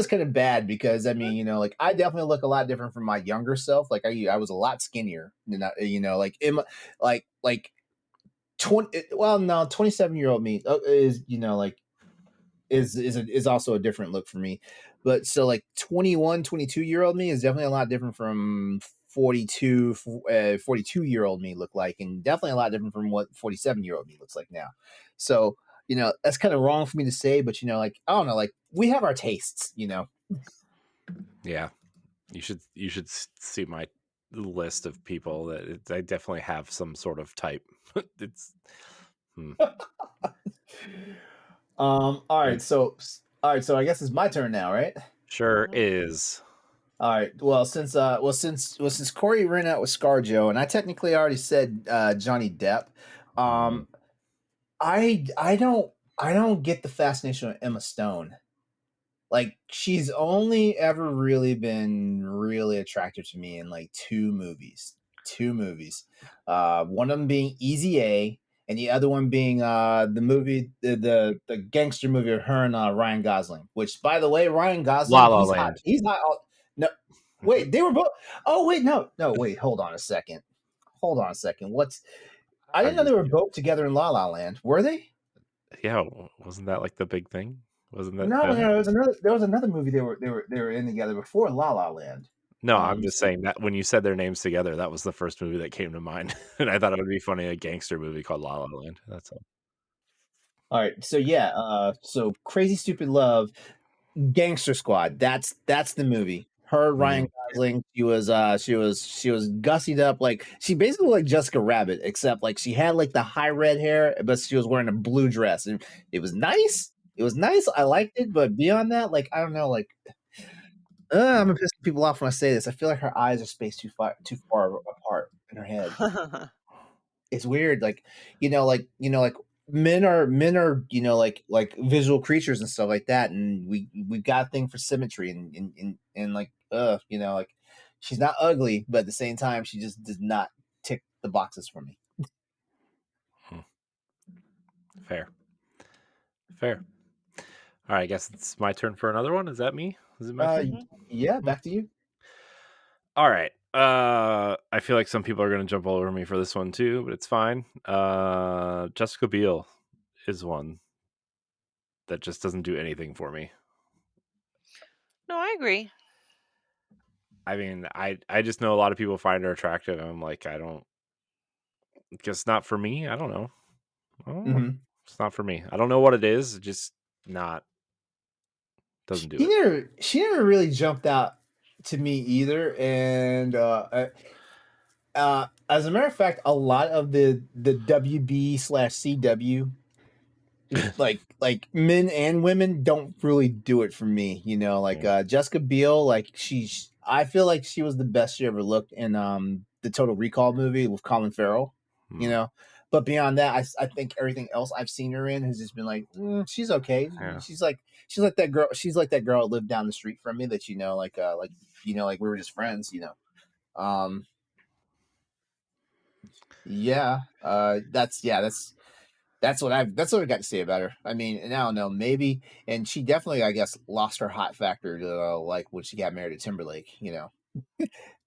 Speaker 2: kind of bad because I mean, like I definitely look a lot different from my younger self. Like I was a lot skinnier than like like 20, well, no, 27-year-old me is, like is also a different look for me. But so like 21, 22-year-old me is definitely a lot different from 42-year-old me look like, and definitely a lot different from what 47-year-old me looks like now. So, that's kind of wrong for me to say, but like I don't know, like we have our tastes.
Speaker 1: Yeah, you should see my list of people I definitely have some sort of type. it's hmm,
Speaker 2: All right,
Speaker 1: and
Speaker 2: so I guess it's my turn now, right?
Speaker 1: sure
Speaker 3: mhm,
Speaker 1: is.
Speaker 2: All right. Well, since Corey ran out with ScarJo, and I technically already said Johnny Depp,
Speaker 1: Mm,
Speaker 2: um, I don't get the fascination with Emma Stone. Like she's only ever really been really attractive to me in like two movies. Two movies. One of them being Easy A, and the other one being the gangster movie of her and Ryan Gosling. Which, by the way, Ryan
Speaker 1: La
Speaker 2: Gosling,
Speaker 1: La
Speaker 2: he's hot.
Speaker 1: Land.
Speaker 2: He's not. No, wait, they were both. Oh wait, no, no, wait. Hold on a second. Hold on a second. I didn't
Speaker 1: I'm
Speaker 2: know they
Speaker 1: just
Speaker 2: were both together in La La Land. Were they?
Speaker 1: yeah. Wasn't that like the big thing? Wasn't that
Speaker 2: No, no,
Speaker 1: them?
Speaker 2: there was another movie they were in together before La La Land.
Speaker 1: No, I'm just
Speaker 2: So
Speaker 1: saying that when you said their names together, that was the first movie that came to mind, and I thought it would be funny, a gangster movie called La La Land. That's all.
Speaker 2: all right, so yeah, so Crazy Stupid Love, Gangster Squad. That's the movie. Her, Ryan
Speaker 1: Mhm.
Speaker 2: Gosling. She was gussied up like she basically looked like Jessica Rabbit, except like she had like the high red hair, but she was wearing a blue dress, and it was nice. It was nice. I liked it, but beyond that, like I don't know, like I'm
Speaker 1: Mm.
Speaker 2: gonna piss people off when I say this. I feel like her eyes are spaced too far apart in her head. It's weird, like like men are like visual creatures and stuff like that, and we got a thing for symmetry and like like she's not ugly, but at the same time, she just does not tick the boxes for me.
Speaker 1: Hmm. Fair, fair. All right, I guess it's my turn for another one. Is that me? Is it my turn?
Speaker 3: mhm.
Speaker 2: Yeah,
Speaker 1: Hmm.
Speaker 2: back to you.
Speaker 1: All right. I feel like some people are gonna jump all over me for this one too, but it's fine. Jessica Biel is one that just doesn't do anything for me.
Speaker 3: No, I agree.
Speaker 1: I mean, I just know a lot of people find her attractive, and I'm like, I don't. Guess not for me. I don't know. I don't know.
Speaker 2: Hmm.
Speaker 1: It's not for me. I don't know what it is. Just not Doesn't do
Speaker 2: She
Speaker 1: it.
Speaker 2: never really jumped out to me either, and, as a matter of fact, a lot of the WB/CW, like men and women don't really do it for me, like,
Speaker 1: Yeah.
Speaker 2: Jessica Biel, like, I feel like she was the best she ever looked in, the Total Recall movie with Colin Farrell, you
Speaker 1: Mm,
Speaker 2: know? But beyond that, I think everything else I've seen her in has just been like, she's okay.
Speaker 1: yeah.
Speaker 2: She's like that girl that lived down the street from me that like we were just friends, Um, yeah, that's what I got to say about her. I mean, and I don't know, maybe, and she definitely, I guess, lost her hot factor to like when she got married to Timberlake.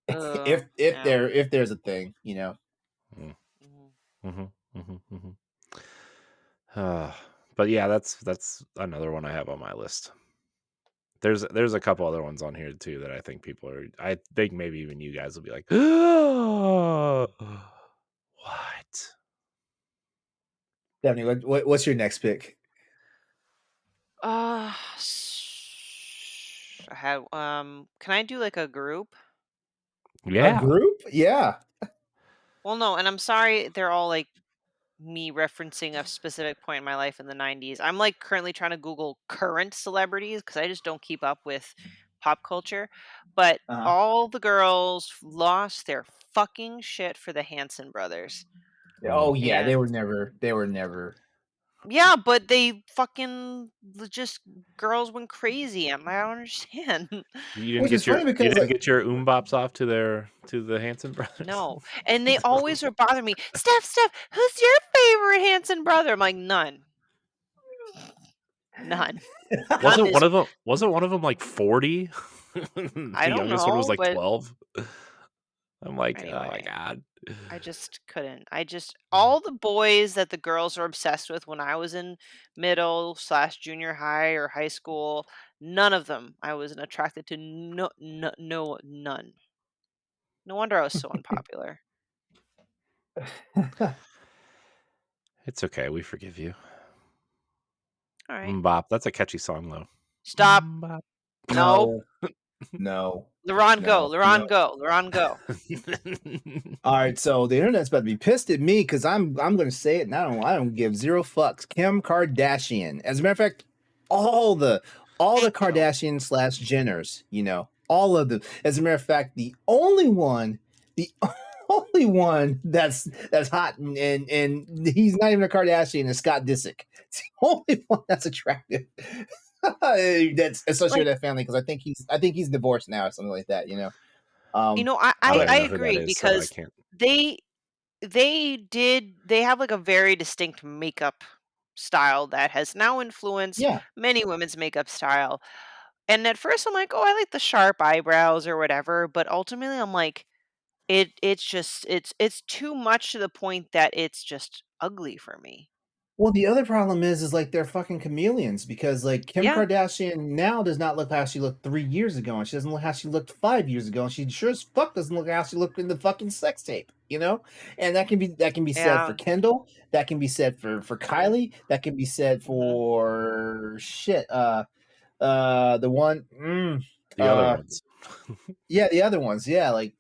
Speaker 3: Ugh, yeah.
Speaker 2: If there's a thing,
Speaker 1: Mm,
Speaker 3: Mhm.
Speaker 1: mhm, mhm, mhm. Uh, but yeah, that's another one I have on my list. There's a couple other ones on here too that I think people are. I think maybe even you guys will be like, what?
Speaker 2: Definitely. What's your next pick?
Speaker 3: I had can I do like a group?
Speaker 2: A
Speaker 1: Yeah,
Speaker 2: group? Yeah.
Speaker 3: Well, no, and I'm sorry they're all like me referencing a specific point in my life in the 90s. I'm like currently trying to Google current celebrities because I just don't keep up with pop culture. But
Speaker 2: Uh-huh.
Speaker 3: all the girls lost their fucking shit for the Hanson brothers.
Speaker 2: Oh
Speaker 1: mm.
Speaker 2: yeah,
Speaker 3: And
Speaker 2: they were never.
Speaker 3: yeah, but they fucking just girls went crazy. I don't understand.
Speaker 2: Which is funny
Speaker 1: You
Speaker 2: because
Speaker 1: didn't
Speaker 2: like
Speaker 1: get your bops off to the Hanson brothers.
Speaker 3: No. And they always would bother me. Steph, who's your favorite Hanson brother? I'm like, none. None. None is
Speaker 1: Wasn't one of them like 40?
Speaker 3: I
Speaker 1: The
Speaker 3: don't
Speaker 1: youngest one was
Speaker 3: know,
Speaker 1: like
Speaker 3: but
Speaker 1: 12. I'm like, oh my
Speaker 3: anyway,
Speaker 1: god.
Speaker 3: I just couldn't. I just all the boys that the girls were obsessed with when I was in middle slash junior high or high school, none of them I wasn't attracted to. No, none. No wonder I was so unpopular.
Speaker 1: It's okay, we forgive you.
Speaker 3: All right.
Speaker 1: Bop, that's a catchy song though.
Speaker 3: Stop.
Speaker 1: Bop.
Speaker 3: No.
Speaker 2: no, no,
Speaker 3: LeRon go.
Speaker 2: no. You
Speaker 3: LeRon
Speaker 2: know.
Speaker 3: go. LeRon go.
Speaker 2: All right, so the internet's about to be pissed at me because I'm going to say it, and I don't give zero fucks. Kim Kardashian. As a matter of fact, all the all the
Speaker 3: No.
Speaker 2: Kardashian slash Jenners, all of them. As a matter of fact, the only one that's hot and he's not even a Kardashian is Scott Disick. It's the only one that's attractive. That's associated
Speaker 3: Like
Speaker 2: with that family because I think he's divorced now or something like that.
Speaker 3: You
Speaker 2: Um,
Speaker 3: know, I
Speaker 1: I don't
Speaker 3: I
Speaker 1: even
Speaker 3: I
Speaker 1: know who that
Speaker 3: agree
Speaker 1: is, so I
Speaker 3: because
Speaker 1: can't.
Speaker 3: they they have like a very distinct makeup style that has now influenced
Speaker 2: yeah.
Speaker 3: many women's makeup style. And at first I'm like, "Oh, I like the sharp eyebrows or whatever," but ultimately I'm like, it's just it's too much to the point that it's just ugly for me.
Speaker 2: Well, the other problem is like they're fucking chameleons because like Kim
Speaker 3: Yeah,
Speaker 2: Kardashian now does not look how she looked 3 years ago, and she doesn't look how she looked 5 years ago, and she sure as fuck doesn't look how she looked in the fucking sex tape. And that can be said
Speaker 3: yeah,
Speaker 2: for Kendall, that can be said for
Speaker 3: mhm,
Speaker 2: Kylie, that can be said
Speaker 3: mhm.
Speaker 2: for shit. The one,
Speaker 1: The other
Speaker 2: uh,
Speaker 1: ones.
Speaker 2: yeah, the other ones, yeah, like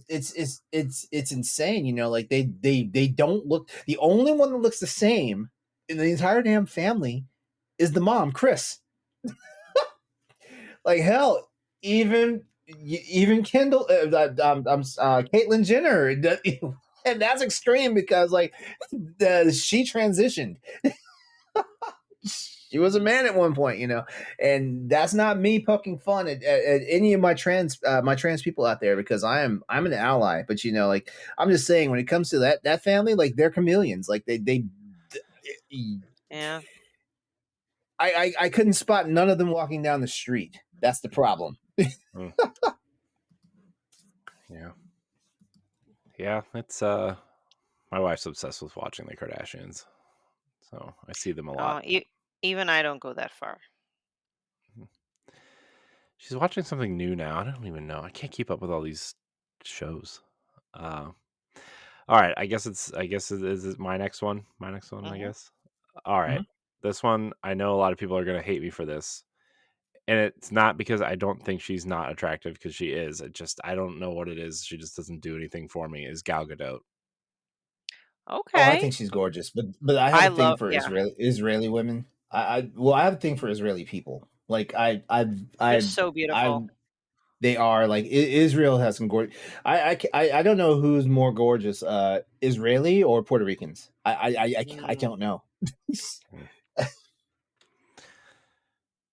Speaker 2: it's insane, like they don't look. The only one that looks the same in the entire damn family is the mom, Chris. Like hell, even Kendall, Caitlyn Jenner, and that's extreme because like she transitioned. She was a man at one point, and that's not me poking fun at any of my trans people out there because I'm an ally, but like I'm just saying when it comes to that family, like they're chameleons, like they
Speaker 3: Yeah.
Speaker 2: I couldn't spot none of them walking down the street. That's the problem.
Speaker 1: Mm, yeah. Yeah, it's my wife's obsessed with watching the Kardashians. So I see them a lot.
Speaker 3: Oh, even I don't go that far.
Speaker 1: Mhm. She's watching something new now. I don't even know. I can't keep up with all these shows. Uh, all right. I guess it is my next one. My next one, I
Speaker 3: Mhm.
Speaker 1: guess. All right.
Speaker 2: Mhm.
Speaker 1: This one, I know a lot of people are gonna hate me for this, and it's not because I don't think she's not attractive, because she is. I don't know what it is. She just doesn't do anything for me. Is Gal Gadot?
Speaker 2: Oh, I
Speaker 3: Okay.
Speaker 2: think she's gorgeous, but I have
Speaker 3: I
Speaker 2: a thing
Speaker 3: love
Speaker 2: for
Speaker 3: yeah.
Speaker 2: Israeli women. Well, I have a thing for Israeli people. Like
Speaker 3: They're
Speaker 2: I
Speaker 3: so
Speaker 2: I
Speaker 3: beautiful.
Speaker 2: they are like Israel has some gorgeous. I don't know who's more gorgeous, Israeli or Puerto Ricans. I
Speaker 3: Mm,
Speaker 2: don't know.
Speaker 1: Mm.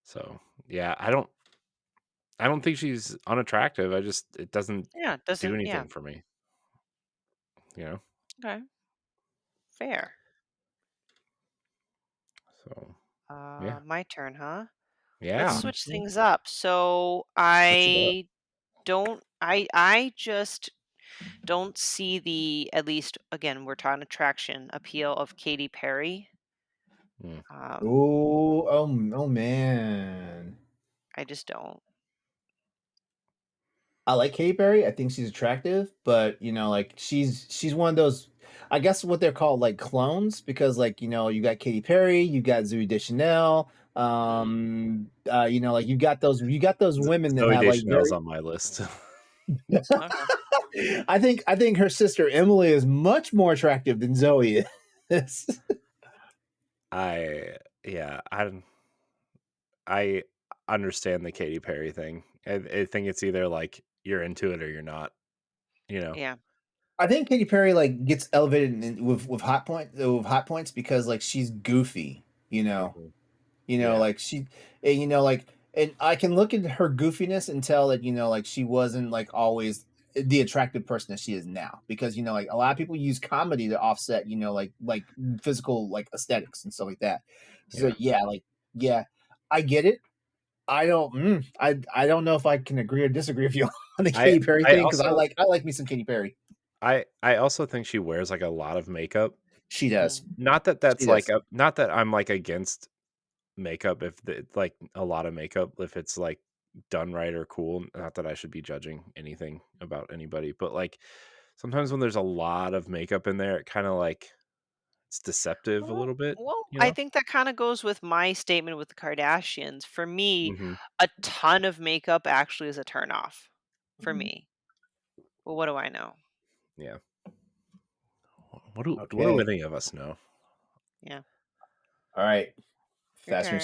Speaker 1: So yeah, I don't think she's unattractive. It doesn't
Speaker 3: yeah, it
Speaker 1: do
Speaker 3: doesn't yeah.
Speaker 1: anything for me. You know.
Speaker 3: Okay. Fair.
Speaker 1: So yeah,
Speaker 3: My turn, huh? Let's
Speaker 1: yeah.
Speaker 3: switch
Speaker 2: Yeah.
Speaker 3: things up. So
Speaker 1: Switch it up.
Speaker 3: I just don't see the, at least again, we're talking attraction appeal of Katy Perry.
Speaker 1: Mm.
Speaker 3: Um,
Speaker 2: Oh man.
Speaker 3: I just don't.
Speaker 2: I like Katy Perry. I think she's attractive, but like she's one of those. I guess what they're called, like clones, because like you got Katy Perry, you got Zooey Deschanel.
Speaker 3: Mm,
Speaker 2: Like you got those women that
Speaker 1: Zoe
Speaker 2: have like
Speaker 1: Deschanel's
Speaker 2: very.
Speaker 1: on my list.
Speaker 3: okay.
Speaker 2: I think her sister Emily is much more attractive than Zoe is.
Speaker 1: I yeah, I understand the Katy Perry thing. I think it's either like you're into it or you're not. You know.
Speaker 3: Yeah.
Speaker 2: I think Katy Perry like gets elevated with hot points because like she's goofy, you know.
Speaker 1: Mhm.
Speaker 2: You know,
Speaker 1: Yeah.
Speaker 2: like and I can look at her goofiness and tell that like she wasn't like always the attractive person that she is now, because like a lot of people use comedy to offset like physical like aesthetics and stuff like that. So
Speaker 1: Yeah.
Speaker 2: yeah, like yeah, I get it. I don't know if I can agree or disagree with you on the
Speaker 1: I
Speaker 2: Katy Perry
Speaker 1: I
Speaker 2: thing, because I
Speaker 1: also
Speaker 2: like I like me some Katy Perry.
Speaker 1: I also think she wears like a lot of makeup.
Speaker 2: She does.
Speaker 3: Mm,
Speaker 1: Not that
Speaker 2: She
Speaker 1: that's like
Speaker 2: does.
Speaker 1: a not that I'm like against makeup if like a lot of makeup if it's like done right or cool. Not that I should be judging anything about anybody, but like sometimes when there's a lot of makeup in there, it kind of like it's deceptive a
Speaker 3: Well,
Speaker 1: little bit,
Speaker 3: well,
Speaker 1: you
Speaker 3: I
Speaker 1: know?
Speaker 3: think that kind of goes with my statement with the Kardashians. For me,
Speaker 1: Hmm.
Speaker 3: a ton of makeup actually is a turn off for me. Well, what do I know?
Speaker 1: Yeah. What do
Speaker 2: Okay.
Speaker 1: any of us know?
Speaker 3: Yeah.
Speaker 2: All right.
Speaker 3: Your turn.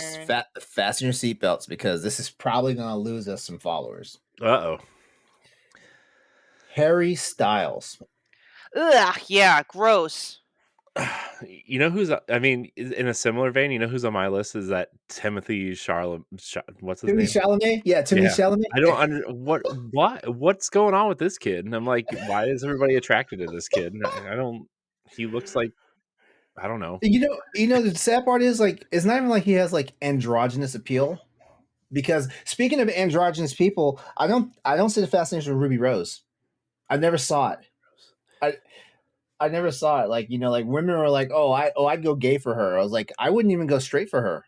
Speaker 2: Fasten your seatbelts, because this is probably going to lose us some followers.
Speaker 1: Uh
Speaker 2: Harry Styles.
Speaker 3: Ugh, yeah, gross.
Speaker 1: oh. You know who's I mean, in a similar vein, you know who's on my list is that Timothy Charlotte. What's his
Speaker 2: Timothy
Speaker 1: name?
Speaker 2: Chalamet? Yeah, Timothy
Speaker 1: Yeah. I
Speaker 2: Chalamet.
Speaker 1: don't under what's going on with this kid? And I'm like, why is everybody attracted to this kid? And I don't. He looks like I don't know.
Speaker 2: The sad part is like it's not even like he has like androgynous appeal. Because speaking of androgynous people, I don't see the fascination with Ruby Rose. I never saw it. I I never saw it. Like like women were like, I'd go gay for her. I was like, I wouldn't even go straight for her.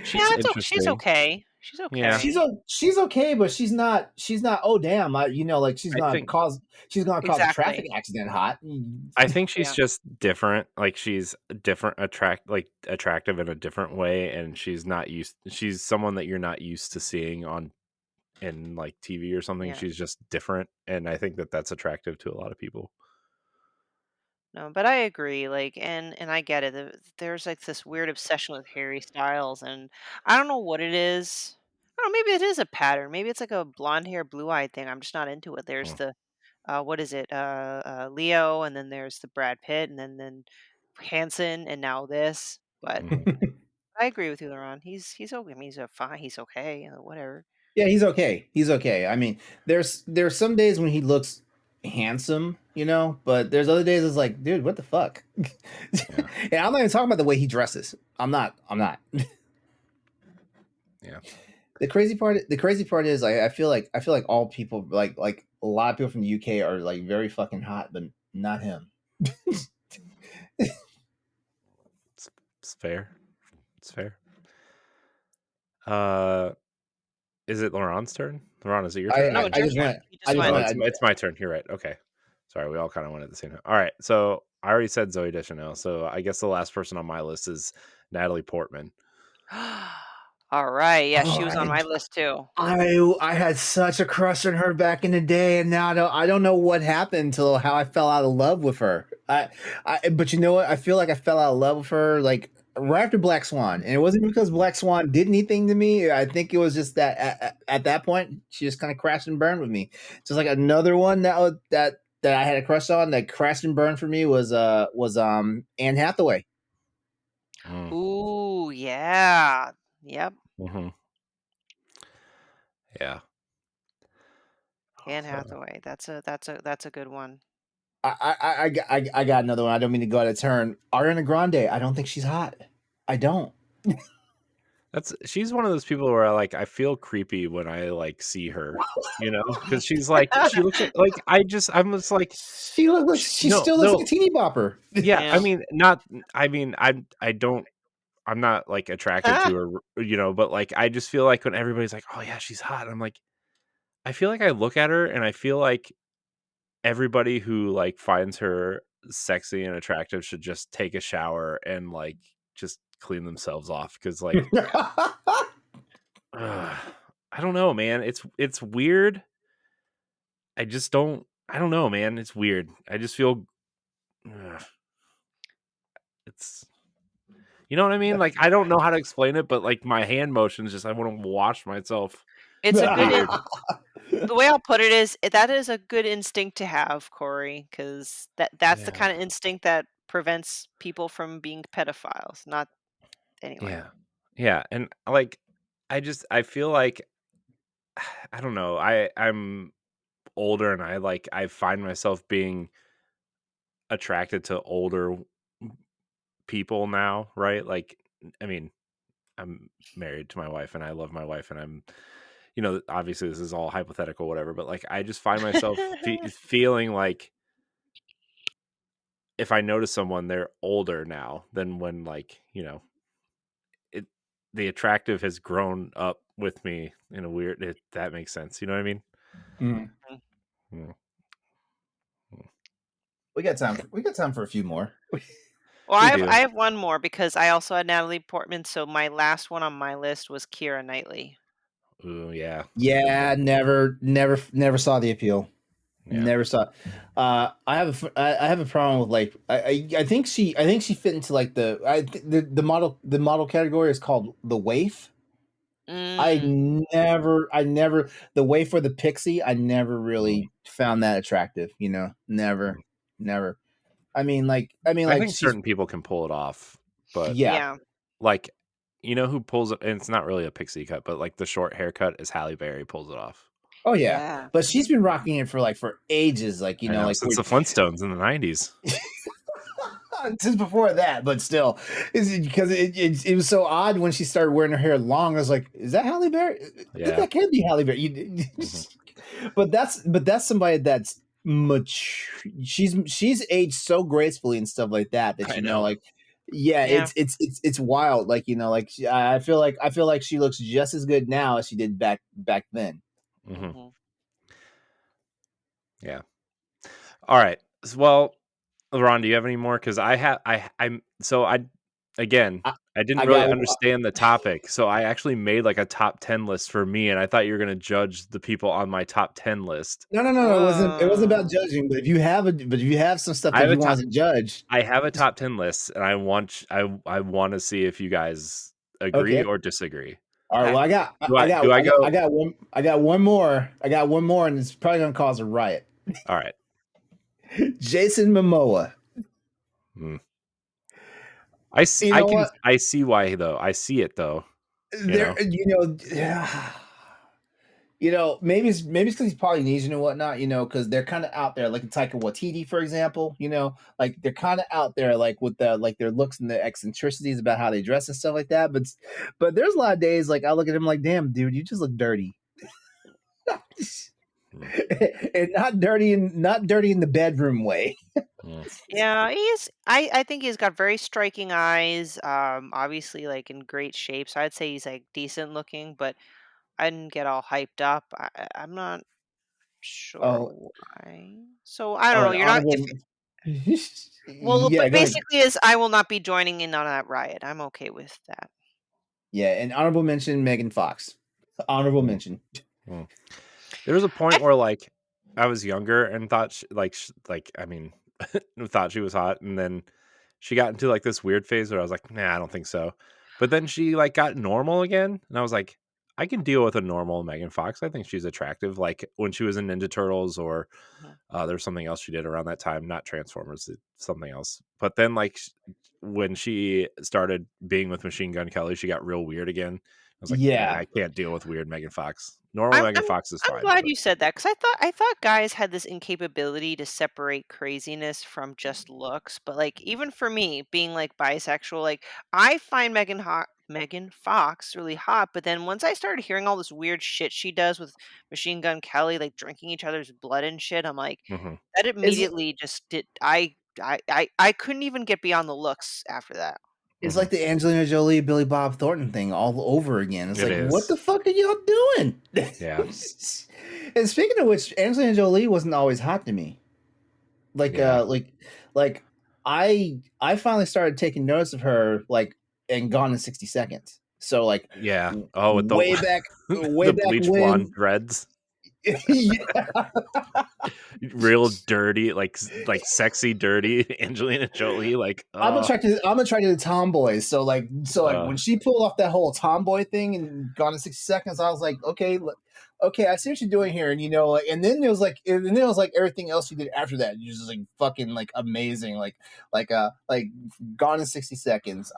Speaker 1: She's
Speaker 3: She's
Speaker 1: interesting.
Speaker 3: okay. She's
Speaker 1: Yeah,
Speaker 3: okay.
Speaker 2: She's okay, but she's not. Oh damn! Like
Speaker 1: I think
Speaker 2: she's gonna cause a traffic
Speaker 3: Exactly.
Speaker 2: accident. Hot.
Speaker 1: I think she's
Speaker 3: Yeah.
Speaker 1: just different. Like she's different, attractive in a different way, and she's someone that you're not used to seeing on in like TV or something.
Speaker 3: Yeah.
Speaker 1: She's just different, and I think that that's attractive to a lot of people.
Speaker 3: No, but I agree. Like, and I get it. There's like this weird obsession with Harry Styles, and I don't know what it is. I don't know. Maybe it is a pattern. Maybe it's like a blonde hair, blue eyed thing. I'm just not into it. There's
Speaker 1: Mm,
Speaker 3: the what is it? Leo, and then there's the Brad Pitt, and then Hanson, and now this. But
Speaker 1: mhm.
Speaker 3: I agree with you, LeRon. He's okay. I mean, he's a fine. He's okay. Whatever.
Speaker 2: Yeah, he's okay. He's okay. I mean, there's some days when he looks handsome, but there's other days it's like, dude, what the fuck?
Speaker 1: Yeah,
Speaker 2: And I'm not even talking about the way he dresses. I'm not. I'm not.
Speaker 1: yeah.
Speaker 2: The crazy part is I feel like all people like a lot of people from the UK are like very fucking hot, but not him.
Speaker 1: It's fair. It's fair. Uh, is it Laurent's turn? Laurent, is it your
Speaker 2: I
Speaker 1: turn?
Speaker 2: I,
Speaker 3: No,
Speaker 1: Or
Speaker 3: it's
Speaker 2: I
Speaker 3: your
Speaker 2: just
Speaker 3: turn.
Speaker 2: want
Speaker 3: You
Speaker 2: I
Speaker 3: just
Speaker 2: just
Speaker 1: oh,
Speaker 3: went.
Speaker 2: want
Speaker 1: it's my turn. You're right. Okay, Sorry, we all kind of went at the same time. All right, so I already said Zoe Deschanel, so I guess the last person on my list is Natalie Portman.
Speaker 3: All right, yeah,
Speaker 2: Oh,
Speaker 3: she was on my list too.
Speaker 2: I had such a crush on her back in the day, and now I don't know what happened till how I fell out of love with her. But you know what? I feel like I fell out of love with her like right after Black Swan, and it wasn't because
Speaker 1: Mm,
Speaker 2: Black Swan did anything to me. I think it was just that at that point she just kind of crashed and burned with me. Just like another one that I had a crush on that crashed and burned for me was Anne Hathaway.
Speaker 1: mm,
Speaker 3: Ooh, yeah. Yep,
Speaker 1: mhm, yeah.
Speaker 3: Anne
Speaker 1: So
Speaker 3: Hathaway. That's a good one.
Speaker 2: I got another one. I don't mean to go out of turn. Ariana Grande. I don't think she's hot. I don't.
Speaker 1: she's one of those people where I feel creepy when I see her, because she's like she looks like I'm just like
Speaker 2: She
Speaker 1: no
Speaker 2: still looks like a
Speaker 1: no
Speaker 2: teeny bopper.
Speaker 1: yeah I
Speaker 3: Yeah.
Speaker 1: mean not I mean I don't I'm not attracted to her, but I just feel like when everybody's like, oh yeah, she's hot, I'm like, I feel like I look at her and I feel like everybody who finds her sexy and attractive should just take a shower and just clean themselves off because
Speaker 3: Yeah.
Speaker 1: ugh, I don't know, man. It's weird. I don't know, man. It's weird. I just feel ugh, it's you know what I mean? I don't know how to explain it, but my hand motions just I want to wash myself.
Speaker 3: It's a
Speaker 1: It's
Speaker 3: good
Speaker 1: weird.
Speaker 3: the way I'll put it is that is a good instinct to have, Corey, because that's the
Speaker 1: Yeah.
Speaker 3: kind of instinct that prevents people from being pedophiles. Not anyway.
Speaker 1: Yeah. Yeah. And I feel like I don't know. I'm older and I find myself being attracted to older people now, right? I mean, I'm married to my wife and I love my wife and obviously this is all hypothetical whatever, but I just find myself feeling like if I notice someone they're older now than when it the attractive has grown up with me in a weird if that makes sense. You know what I mean?
Speaker 2: Mm.
Speaker 3: Mm.
Speaker 1: Mm, mm.
Speaker 2: We got time for a few more.
Speaker 3: Well,
Speaker 1: We
Speaker 3: I
Speaker 1: do.
Speaker 3: have one more because I also had Natalie Portman, so my last one on my list was Keira Knightley.
Speaker 1: Ooh, yeah. Good
Speaker 2: Yeah,
Speaker 1: one.
Speaker 2: never saw the appeal.
Speaker 1: Yeah.
Speaker 2: Never saw. I have a problem with I think she fit into the model category is called the waif.
Speaker 3: Mm,
Speaker 2: I never the waif or the pixie. I never
Speaker 1: Mm,
Speaker 2: really found that attractive. You know,
Speaker 1: mm.
Speaker 2: never.
Speaker 1: I
Speaker 2: Like
Speaker 1: think
Speaker 2: she's
Speaker 1: certain people can pull it off, but
Speaker 2: yeah.
Speaker 3: yeah.
Speaker 1: like who pulls it and it's not really a pixie cut, but the short haircut is Halle Berry pulls it off.
Speaker 2: Oh yeah,
Speaker 3: Yeah.
Speaker 2: but she's been rocking it for for ages.
Speaker 1: I know,
Speaker 2: Like
Speaker 1: since
Speaker 2: we're
Speaker 1: the Flintstones in the 90s.
Speaker 2: since before that, but still, is it because it was so odd when she started wearing her hair long. I was like, is that Halle Berry?
Speaker 1: Yeah.
Speaker 2: That can't be Halle Berry.
Speaker 1: Mhm.
Speaker 2: But that's somebody that's much. She's aged so gracefully and stuff like that
Speaker 1: I
Speaker 2: you know
Speaker 1: know.
Speaker 2: yeah,
Speaker 3: Yeah.
Speaker 2: it's wild. I feel like she looks just as good now as she did back then.
Speaker 1: Mhm.
Speaker 3: Mhm.
Speaker 1: Yeah. Alright. Well, Ron, do you have any more? Because I'm so again,
Speaker 2: I,
Speaker 1: I didn't
Speaker 2: I
Speaker 1: really
Speaker 2: got
Speaker 1: understand the topic, so I actually made a top 10 list for me, and I thought you were gonna judge the people on my top 10 list.
Speaker 2: no. It wasn't about
Speaker 3: Whoa.
Speaker 2: judging. But if you have some stuff
Speaker 1: I
Speaker 2: that
Speaker 1: have a
Speaker 2: you
Speaker 1: top
Speaker 2: want to judge,
Speaker 1: I have a top 10 list, and I wanna see if you guys agree
Speaker 2: okay.
Speaker 1: or disagree.
Speaker 2: All right.
Speaker 3: Okay.
Speaker 2: Well,
Speaker 1: Do I go
Speaker 2: I got one more. I got one more, and it's probably gonna cause a riot.
Speaker 1: alright.
Speaker 2: Jason Momoa.
Speaker 1: Mm.
Speaker 2: You know what?
Speaker 1: I see why, though. I see it, though, you
Speaker 2: There,
Speaker 1: know?
Speaker 2: maybe it's because he's Polynesian and whatnot. Because they're kind of out there, like in Taika Waititi, for example. Like they're kind of out there, like with their looks and their eccentricities about how they dress and stuff like that. But there's a lot of days like I look at him like, damn, dude, you just look dirty.
Speaker 1: Mm,
Speaker 2: And not dirty in the bedroom way.
Speaker 1: mm,
Speaker 3: Yeah, I think he's got very striking eyes, obviously, in great shape, so I'd say he's, decent looking, but I didn't get all hyped up. I'm not sure
Speaker 2: Oh,
Speaker 3: why. So I don't
Speaker 2: oh,
Speaker 3: know.
Speaker 2: an
Speaker 3: You're not if
Speaker 2: honorable.
Speaker 3: well,
Speaker 2: Yeah,
Speaker 3: but
Speaker 2: go ahead.
Speaker 3: basically is I will not be joining in on that riot. I'm okay with that.
Speaker 2: Yeah, an honorable mention, Megan Fox. Honorable
Speaker 1: Mm,
Speaker 2: mention.
Speaker 1: mm. There was a
Speaker 3: I
Speaker 1: point where, like, I was younger and thought I mean, thought she was hot, and then she got into, like, this weird phase where I was like, "Nah, I don't think so." But then she, like, got normal again, and I was like, "I can deal with a normal Megan Fox. I think she's attractive." Like, when she was in Ninja Turtles or,
Speaker 3: Mhm.
Speaker 1: there was something else she did around that time, not Transformers, something else. But then, like, when she started being with Machine Gun Kelly, she got real weird again. I was like, "Nah,
Speaker 2: Yeah,
Speaker 1: I can't deal with weird Megan Fox." Normal
Speaker 3: I'm
Speaker 1: Megan
Speaker 3: I'm
Speaker 1: Fox is
Speaker 3: I'm
Speaker 1: fine,
Speaker 3: glad
Speaker 1: but
Speaker 3: you said that because I thought guys had this incapability to separate craziness from just looks, but, like, even for me, being, like, bisexual, like, I find Megan Fox really hot, but then once I started hearing all this weird shit she does with Machine Gun Kelly, like, drinking each other's blood and shit, I'm like,
Speaker 1: mhm.
Speaker 3: that
Speaker 2: it's
Speaker 3: immediately just did I couldn't even get beyond the looks after that.
Speaker 2: it's
Speaker 1: Mhm.
Speaker 2: like the Angelina Jolie, Billy Bob Thornton thing all over again. It's
Speaker 1: It
Speaker 2: like, what the
Speaker 1: is.
Speaker 2: fuck are y'all doing?
Speaker 1: Yeah.
Speaker 2: And speaking of which, Angelina Jolie wasn't always hot to me. Like,
Speaker 1: Yeah.
Speaker 2: like I finally started taking notice of her, like, in Gone in 60 Seconds. So, like,
Speaker 1: Yeah. Oh, with the
Speaker 2: way
Speaker 1: the
Speaker 2: back
Speaker 1: bleach blonde
Speaker 2: when.
Speaker 1: dreads.
Speaker 2: Yeah.
Speaker 1: Real dirty, like sexy dirty Angelina Jolie, like,
Speaker 2: I'm attracted to tomboys. So like
Speaker 1: uh,
Speaker 2: when she pulled off that whole tomboy thing and Gone in 60 Seconds, I was like, okay, okay, I see what you're doing here. And like, and then it was like everything else you did after that. You just like fucking like amazing. Like Gone in 60 Seconds,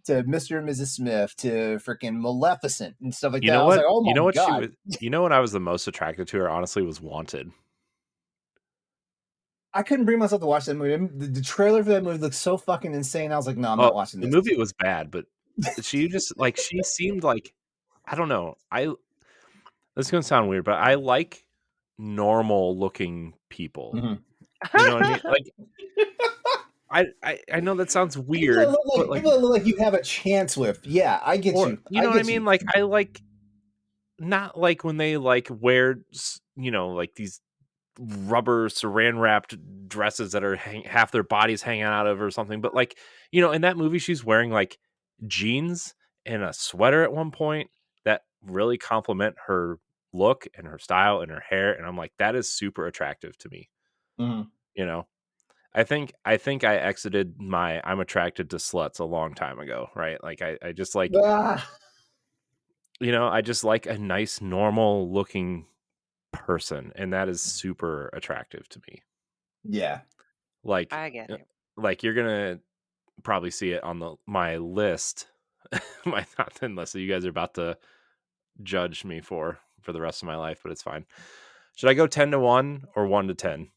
Speaker 2: to Mr. and Mrs. Smith, to freaking Maleficent and stuff like
Speaker 1: you
Speaker 2: that.
Speaker 1: know
Speaker 2: I was
Speaker 1: what?
Speaker 2: like, oh
Speaker 1: You
Speaker 2: my
Speaker 1: know what she
Speaker 2: God.
Speaker 1: was when I was the most attracted to her, honestly, was Wanted.
Speaker 2: I couldn't bring myself to watch that movie. The trailer for that movie looked so fucking insane. I was like, no, I'm
Speaker 1: Oh,
Speaker 2: not watching
Speaker 1: the
Speaker 2: this.
Speaker 1: movie was bad, but she just like, she seemed like, I don't know, this is gonna sound weird, but I like normal looking people.
Speaker 2: Mhm.
Speaker 1: You know what I mean? Like, I know that sounds weird, but, like,
Speaker 2: People that look like you have a chance with. Yeah, I get
Speaker 1: or
Speaker 2: you.
Speaker 1: you
Speaker 2: I
Speaker 1: know what I
Speaker 2: get
Speaker 1: mean?
Speaker 2: you.
Speaker 1: Like, I like, not like when they, like, wear like, these rubber saran wrapped dresses that are half their bodies hanging out of or something, but, like, in that movie, she's wearing, like, jeans and a sweater at one point that really complement her look and her style and her hair, and I'm like, "That is super attractive to me,"
Speaker 2: Mhm.
Speaker 1: you know? I think I exited my "I'm attracted to sluts" a long time ago, right? Like, I just like,
Speaker 2: Ah,
Speaker 1: I just like a nice, normal looking person, and that is super attractive to me.
Speaker 2: yeah.
Speaker 1: Like,
Speaker 3: I get
Speaker 1: uh,
Speaker 3: it.
Speaker 1: like, you're gonna probably see it on my list, my top 10 list, so you guys are about to judge me for the rest of my life, but it's fine. Should I go 10 to 1 or 1 to 10?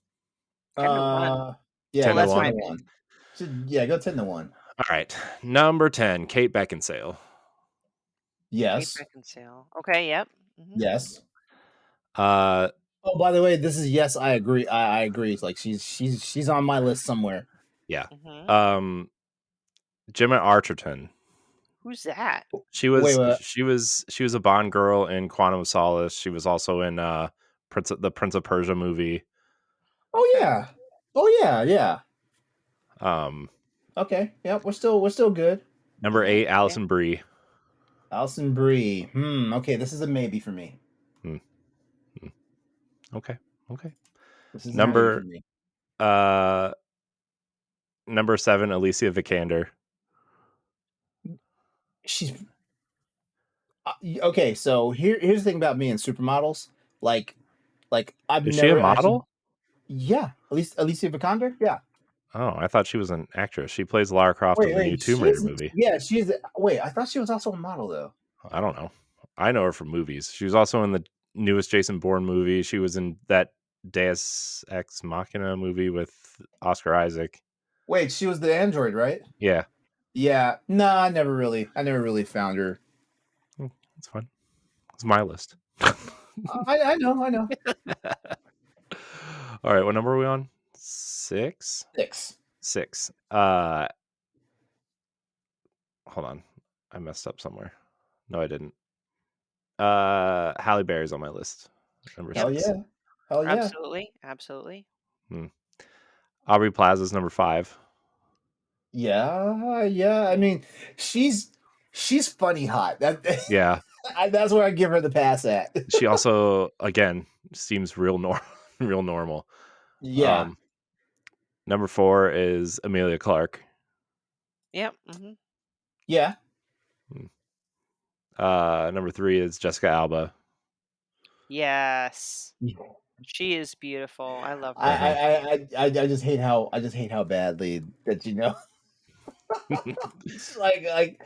Speaker 3: Ten to one.
Speaker 2: Yeah,
Speaker 1: 10
Speaker 3: Well,
Speaker 1: to
Speaker 2: go
Speaker 3: that's
Speaker 2: 10
Speaker 3: my
Speaker 2: to
Speaker 1: 1?
Speaker 3: opinion.
Speaker 2: 1. Yeah, go 10 to 1.
Speaker 1: All right. Number 10, Kate Beckinsale.
Speaker 3: Kate
Speaker 2: Yes.
Speaker 3: Beckinsale. Okay, yep. Mhm.
Speaker 2: Yes.
Speaker 1: Uh,
Speaker 2: Oh, by the way, this is yes, I agree. I agree. Like she's on my list somewhere.
Speaker 1: yeah.
Speaker 3: Mhm.
Speaker 1: Um, Gemma Arterton.
Speaker 3: Who's that?
Speaker 1: She
Speaker 2: Wait,
Speaker 1: was
Speaker 2: wait.
Speaker 1: she was she was a Bond girl in Quantum of Solace. She was also in the Prince of Persia movie.
Speaker 2: Oh
Speaker 3: Okay.
Speaker 2: yeah. Oh yeah, yeah.
Speaker 1: Um,
Speaker 2: Okay. Yep, we're still good.
Speaker 1: Number
Speaker 3: Mhm.
Speaker 1: 8,
Speaker 3: Okay.
Speaker 1: Alison Brie.
Speaker 2: Alison Brie. Okay, this is a maybe for me.
Speaker 1: Hmm, hmm. Okay. Okay.
Speaker 2: This is a maybe for
Speaker 1: Number
Speaker 2: me.
Speaker 1: uh number 7, Alicia Vikander.
Speaker 2: She's okay. So here's the thing about me and supermodels. Like I've
Speaker 1: Is she a
Speaker 2: never actually.
Speaker 1: model?
Speaker 2: Yeah, at least Alicia Vikander. Yeah.
Speaker 1: Oh, I thought she was an actress. She plays Lara Croft in the new
Speaker 2: Wait.
Speaker 1: Tomb Raider
Speaker 2: She's
Speaker 1: movie.
Speaker 2: yeah. She's wait. I thought she was also a model though.
Speaker 1: I don't know. I know her from movies. She was also in the newest Jason Bourne movie. She was in that Deus Ex Machina movie with Oscar Isaac.
Speaker 2: Wait, she was the android, right?
Speaker 1: Yeah,
Speaker 2: Yeah. No, I never really found her.
Speaker 1: that's fine. It's my list.
Speaker 2: I know.
Speaker 1: All right, what number are we on? 6?
Speaker 2: 6.
Speaker 1: 6. Hold on. I messed up somewhere. No, I didn't. Halle Berry's on my list. number
Speaker 3: Yep.
Speaker 2: Hell
Speaker 1: 6.
Speaker 2: yeah. Hell yeah.
Speaker 3: Absolutely. Absolutely.
Speaker 1: Hmm. Aubrey Plaza's number 5.
Speaker 2: Yeah, yeah. I mean, she's she's funny hot. That
Speaker 1: Yeah.
Speaker 2: that's where I give her the pass at.
Speaker 1: She also, again, seems real real normal.
Speaker 2: Yeah.
Speaker 1: Um, number 4 is Amelia Clark.
Speaker 3: Yep. Hmm.
Speaker 2: Yeah.
Speaker 1: Hmm. Number 3 is Jessica Alba.
Speaker 3: Yes. She is beautiful. I love
Speaker 2: I
Speaker 3: her.
Speaker 1: Uh-huh.
Speaker 2: I I just hate how badly that it's like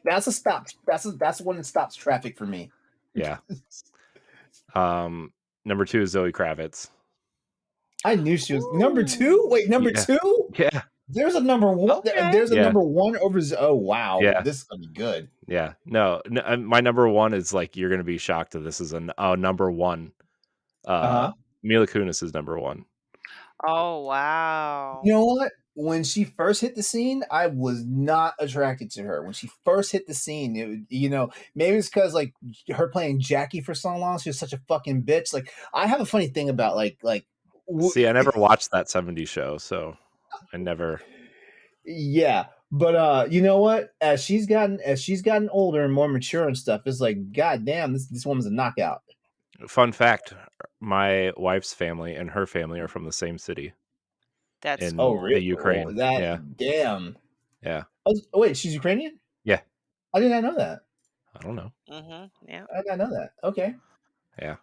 Speaker 2: that's a stop. That's one that stops traffic for me.
Speaker 1: Yeah. Number 2 is Zoe Kravitz.
Speaker 2: I knew she was number two.
Speaker 3: Ooh.
Speaker 2: Wait, number
Speaker 1: Yeah.
Speaker 2: two?
Speaker 1: Yeah.
Speaker 2: There's a number one.
Speaker 3: Okay.
Speaker 2: There's a
Speaker 1: Yeah.
Speaker 2: number one over. Oh wow,
Speaker 1: Yeah.
Speaker 2: this is gonna be good.
Speaker 1: Yeah. No, my number 1 is like you're going to be shocked that this is a number 1.
Speaker 2: Uh
Speaker 1: Uh
Speaker 2: huh.
Speaker 1: Mila Kunis is number 1.
Speaker 3: Oh, wow.
Speaker 2: You know what? When she first hit the scene, I was not attracted to her. When she first hit the scene, maybe it's because like her playing Jackie for so long, she was such a fucking bitch. Like I have a funny thing about w-
Speaker 1: See, I never watched that 70s show, so I never.
Speaker 2: yeah. But you know what? As she's gotten older and more mature and stuff, it's like, god damn, this woman's a knockout.
Speaker 1: Fun fact, my wife's family and her family are from the same city
Speaker 3: That's
Speaker 2: Oh,
Speaker 1: in the
Speaker 3: cool.
Speaker 2: really? Oh,
Speaker 1: Ukraine. Yeah.
Speaker 2: that damn.
Speaker 1: Yeah.
Speaker 2: Wait, she's Ukrainian?
Speaker 1: Yeah.
Speaker 2: I did not know that.
Speaker 1: I don't know.
Speaker 3: Mhm. Yeah.
Speaker 2: I did not know that. Okay,
Speaker 1: Yeah.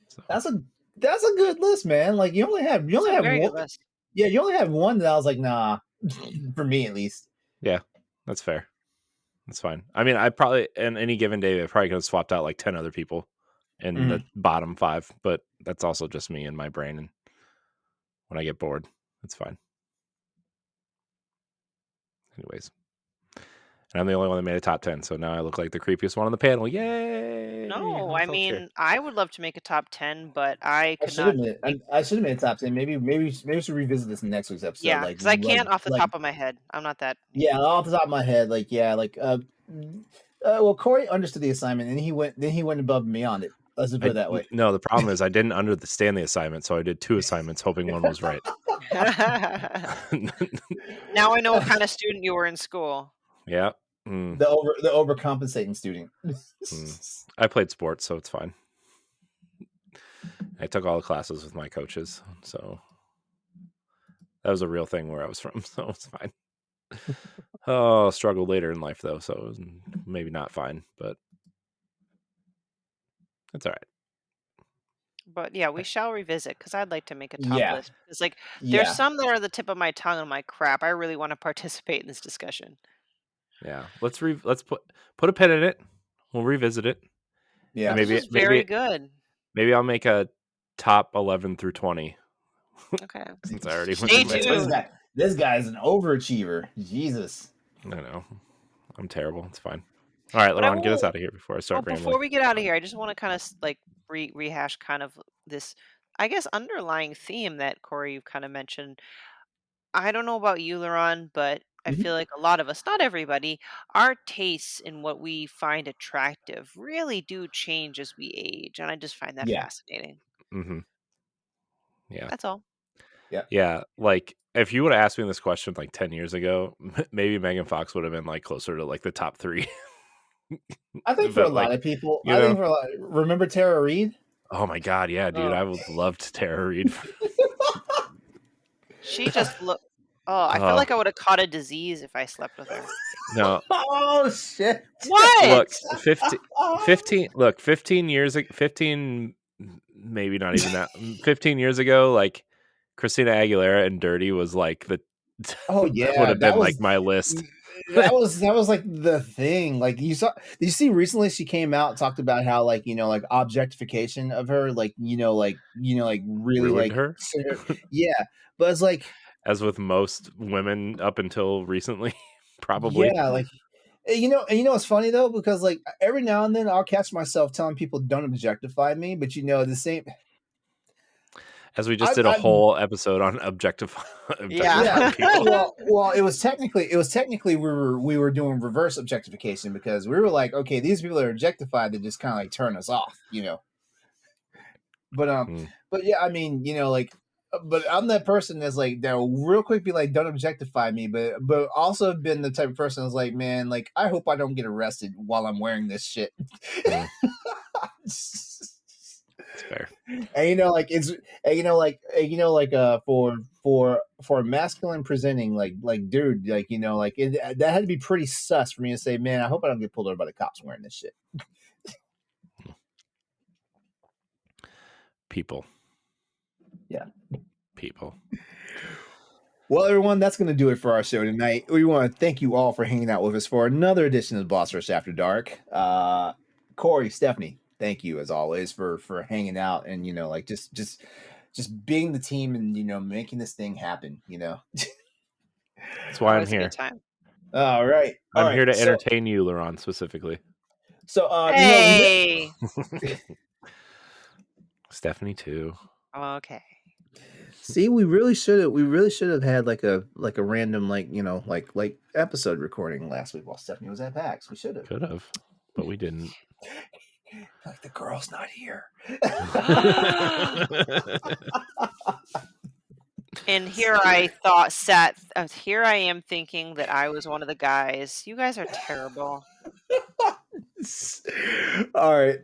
Speaker 1: So,
Speaker 2: that's a that's a good list, man. Like you
Speaker 3: It's
Speaker 2: only
Speaker 3: a
Speaker 2: have
Speaker 3: very
Speaker 2: one.
Speaker 3: good list.
Speaker 2: Yeah, you only have one that I was like, nah, for me at least.
Speaker 1: yeah, that's fair. That's fine. I mean, I probably, in any given day, I probably could have swapped out like 10 other people in the
Speaker 2: Mhm.
Speaker 1: bottom 5, but that's also just me and my brain. And when I get bored, it's fine. Anyways. And I'm the only one that made a top 10, so now I look like the creepiest one on the panel. Yay!
Speaker 3: No,
Speaker 1: Whole
Speaker 3: I
Speaker 1: culture.
Speaker 3: mean, I would love to make a top 10, but I
Speaker 2: I
Speaker 3: could
Speaker 2: should have
Speaker 3: not
Speaker 2: made
Speaker 3: make.
Speaker 2: I should have made a top 10. Maybe we should revisit this in next week's episode.
Speaker 3: Yeah, because I can't off the top of my head. I'm not that. Yeah.
Speaker 2: Yeah, off the top of my head, well, Corey understood the assignment, and he went above and beyond it. Let's just put it that way.
Speaker 1: No, the problem is I didn't understand the assignment, so I did 2 assignments hoping one was right.
Speaker 3: Now I know what kind of student you were in school.
Speaker 1: Yeah. Mm,
Speaker 2: The overcompensating student.
Speaker 1: I played sports, so it's fine. I took all the classes with my coaches, so that was a real thing where I was from, so it's fine. Oh, struggled later in life though, so it was maybe not fine, but it's all right.
Speaker 3: But yeah, we shall revisit because I'd like to make a top
Speaker 2: Yeah,
Speaker 3: list. Because like, there's
Speaker 2: yeah,
Speaker 3: some that are the tip of my tongue. I'm like, crap, I really want to participate in this discussion.
Speaker 1: Yeah, let's put a pin in it. We'll revisit it. And
Speaker 2: yeah.
Speaker 3: This was very good.
Speaker 1: maybe I'll make a top 11 through 20
Speaker 3: Okay.
Speaker 1: since I already went
Speaker 3: Stay
Speaker 1: through my top.
Speaker 3: tuned.
Speaker 2: This guy is an overachiever. Jesus.
Speaker 1: I know. I'm terrible. It's fine. All right,
Speaker 3: But I
Speaker 1: LeRon, get us
Speaker 3: will.
Speaker 1: out of here before I
Speaker 3: Well,
Speaker 1: start
Speaker 3: before
Speaker 1: rambling.
Speaker 3: we get out of here, I just want to kind of like rehash kind of this, I guess, underlying theme that Corey you've kind of mentioned. I don't know about you, Laron, but I
Speaker 2: Mhm.
Speaker 3: feel like a lot of us, not everybody, our tastes in what we find attractive really do change as we age, and I just find that
Speaker 2: Yeah,
Speaker 3: fascinating.
Speaker 1: Hmm. Yeah.
Speaker 3: That's all.
Speaker 2: yeah.
Speaker 1: Yeah. Like, if you would have asked me this question like 10 years ago, maybe Megan Fox would have been like closer to like the top 3.
Speaker 2: I think for a
Speaker 1: But
Speaker 2: lot
Speaker 1: like,
Speaker 2: of people,
Speaker 1: you know,
Speaker 2: remember Tara Reid?
Speaker 1: oh my God. Yeah, dude.
Speaker 3: Oh,
Speaker 1: I would love to Tara Reid.
Speaker 3: she just look. Oh, I feel
Speaker 1: Oh,
Speaker 3: like I would have caught a disease if I slept with her.
Speaker 1: no.
Speaker 2: Oh shit!
Speaker 3: What?
Speaker 1: Look, 15 years, 15, maybe not even that, 15 years ago, like Christina Aguilera and Dirty was like
Speaker 2: Oh
Speaker 1: that would
Speaker 2: yeah,
Speaker 1: have been like my list.
Speaker 2: that was like the thing. Like you saw, did you see recently she came out and talked about how like like objectification of her, like really
Speaker 1: Ruined
Speaker 2: like
Speaker 1: her,
Speaker 2: yeah, but it's like
Speaker 1: as with most women up until recently, probably.
Speaker 2: yeah, like and what's funny though, because like every now and then I'll catch myself telling people don't objectify me, but the same.
Speaker 1: As we just
Speaker 2: I
Speaker 1: did a
Speaker 2: I
Speaker 1: whole episode on objectify
Speaker 2: Yeah.
Speaker 1: objectifying
Speaker 3: Yeah.
Speaker 1: people.
Speaker 2: Well, it was technically we were doing reverse objectification because we were like, okay, these people are objectified that just kind of like turn us off.
Speaker 1: Mm,
Speaker 2: but yeah, I mean, like, but I'm that person that's like that will real quick be like, don't objectify me, but also been the type of person that's like, man, like I hope I don't get arrested while I'm wearing this shit.
Speaker 1: mm, that's fair.
Speaker 2: And like it's for masculine presenting, like dude, like like that had to be pretty sus for me to say, man, I hope I don't get pulled over by the cops wearing this shit.
Speaker 1: People.
Speaker 2: Yeah.
Speaker 1: People.
Speaker 2: Well, everyone, that's going to do it for our show tonight. We want to thank you all for hanging out with us for another edition of Boss Rush After Dark. Corey, Stephanie, thank you as always for hanging out and like just being the team and making this thing happen.
Speaker 1: That's why I'm
Speaker 3: Always a good
Speaker 1: here.
Speaker 3: time.
Speaker 2: All right,
Speaker 1: I'm here to entertain you, LeRon, specifically.
Speaker 2: So,
Speaker 3: Hey.
Speaker 1: Stephanie too.
Speaker 3: Okay.
Speaker 2: see, we really should have had like a random like episode recording last week while Stephanie was at PAX. We should have.
Speaker 1: Could have, but we didn't.
Speaker 2: Like the girl's not here.
Speaker 3: And here here I am thinking that I was one of the guys. You guys are terrible.
Speaker 2: All right.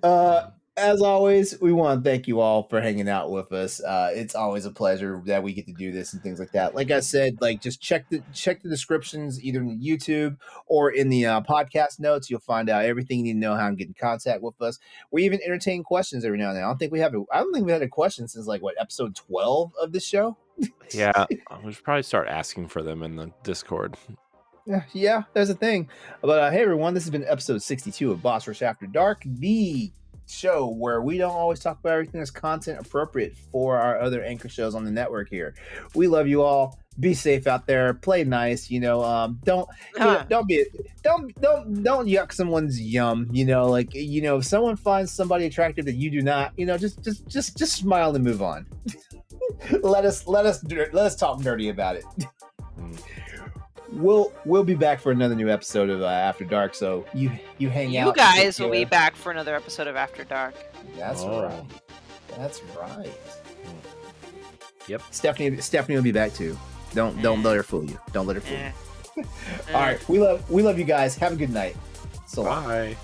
Speaker 2: As always, we want to thank you all for hanging out with us. It's always a pleasure that we get to do this and things like that. Like I said, like just check the descriptions either in the YouTube or in the podcast notes. You'll find out everything you need to know how to get in contact with us. We even entertain questions every now and then. I don't think we had a question since like episode 12 of this show.
Speaker 1: Yeah, we should probably start asking for them in the Discord.
Speaker 2: Yeah, there's a thing. But hey, everyone, this has been episode 62 of Boss Rush After Dark, the show where we don't always talk about everything that's content appropriate for our other anchor shows on the network here. We love you all. Be safe out there. Play nice. Don't yuck someone's yum. Like if someone finds somebody attractive that you do not, just smile and move on. let us talk dirty about it. We'll be back for another new episode of After Dark. So you hang out.
Speaker 3: You guys will be back for another episode of After Dark.
Speaker 2: That's right. That's right.
Speaker 1: Yep.
Speaker 2: Stephanie will be back too. Don't let her fool you. Don't let her fool you. All right. We love you guys. Have a good night. So long.
Speaker 1: Bye.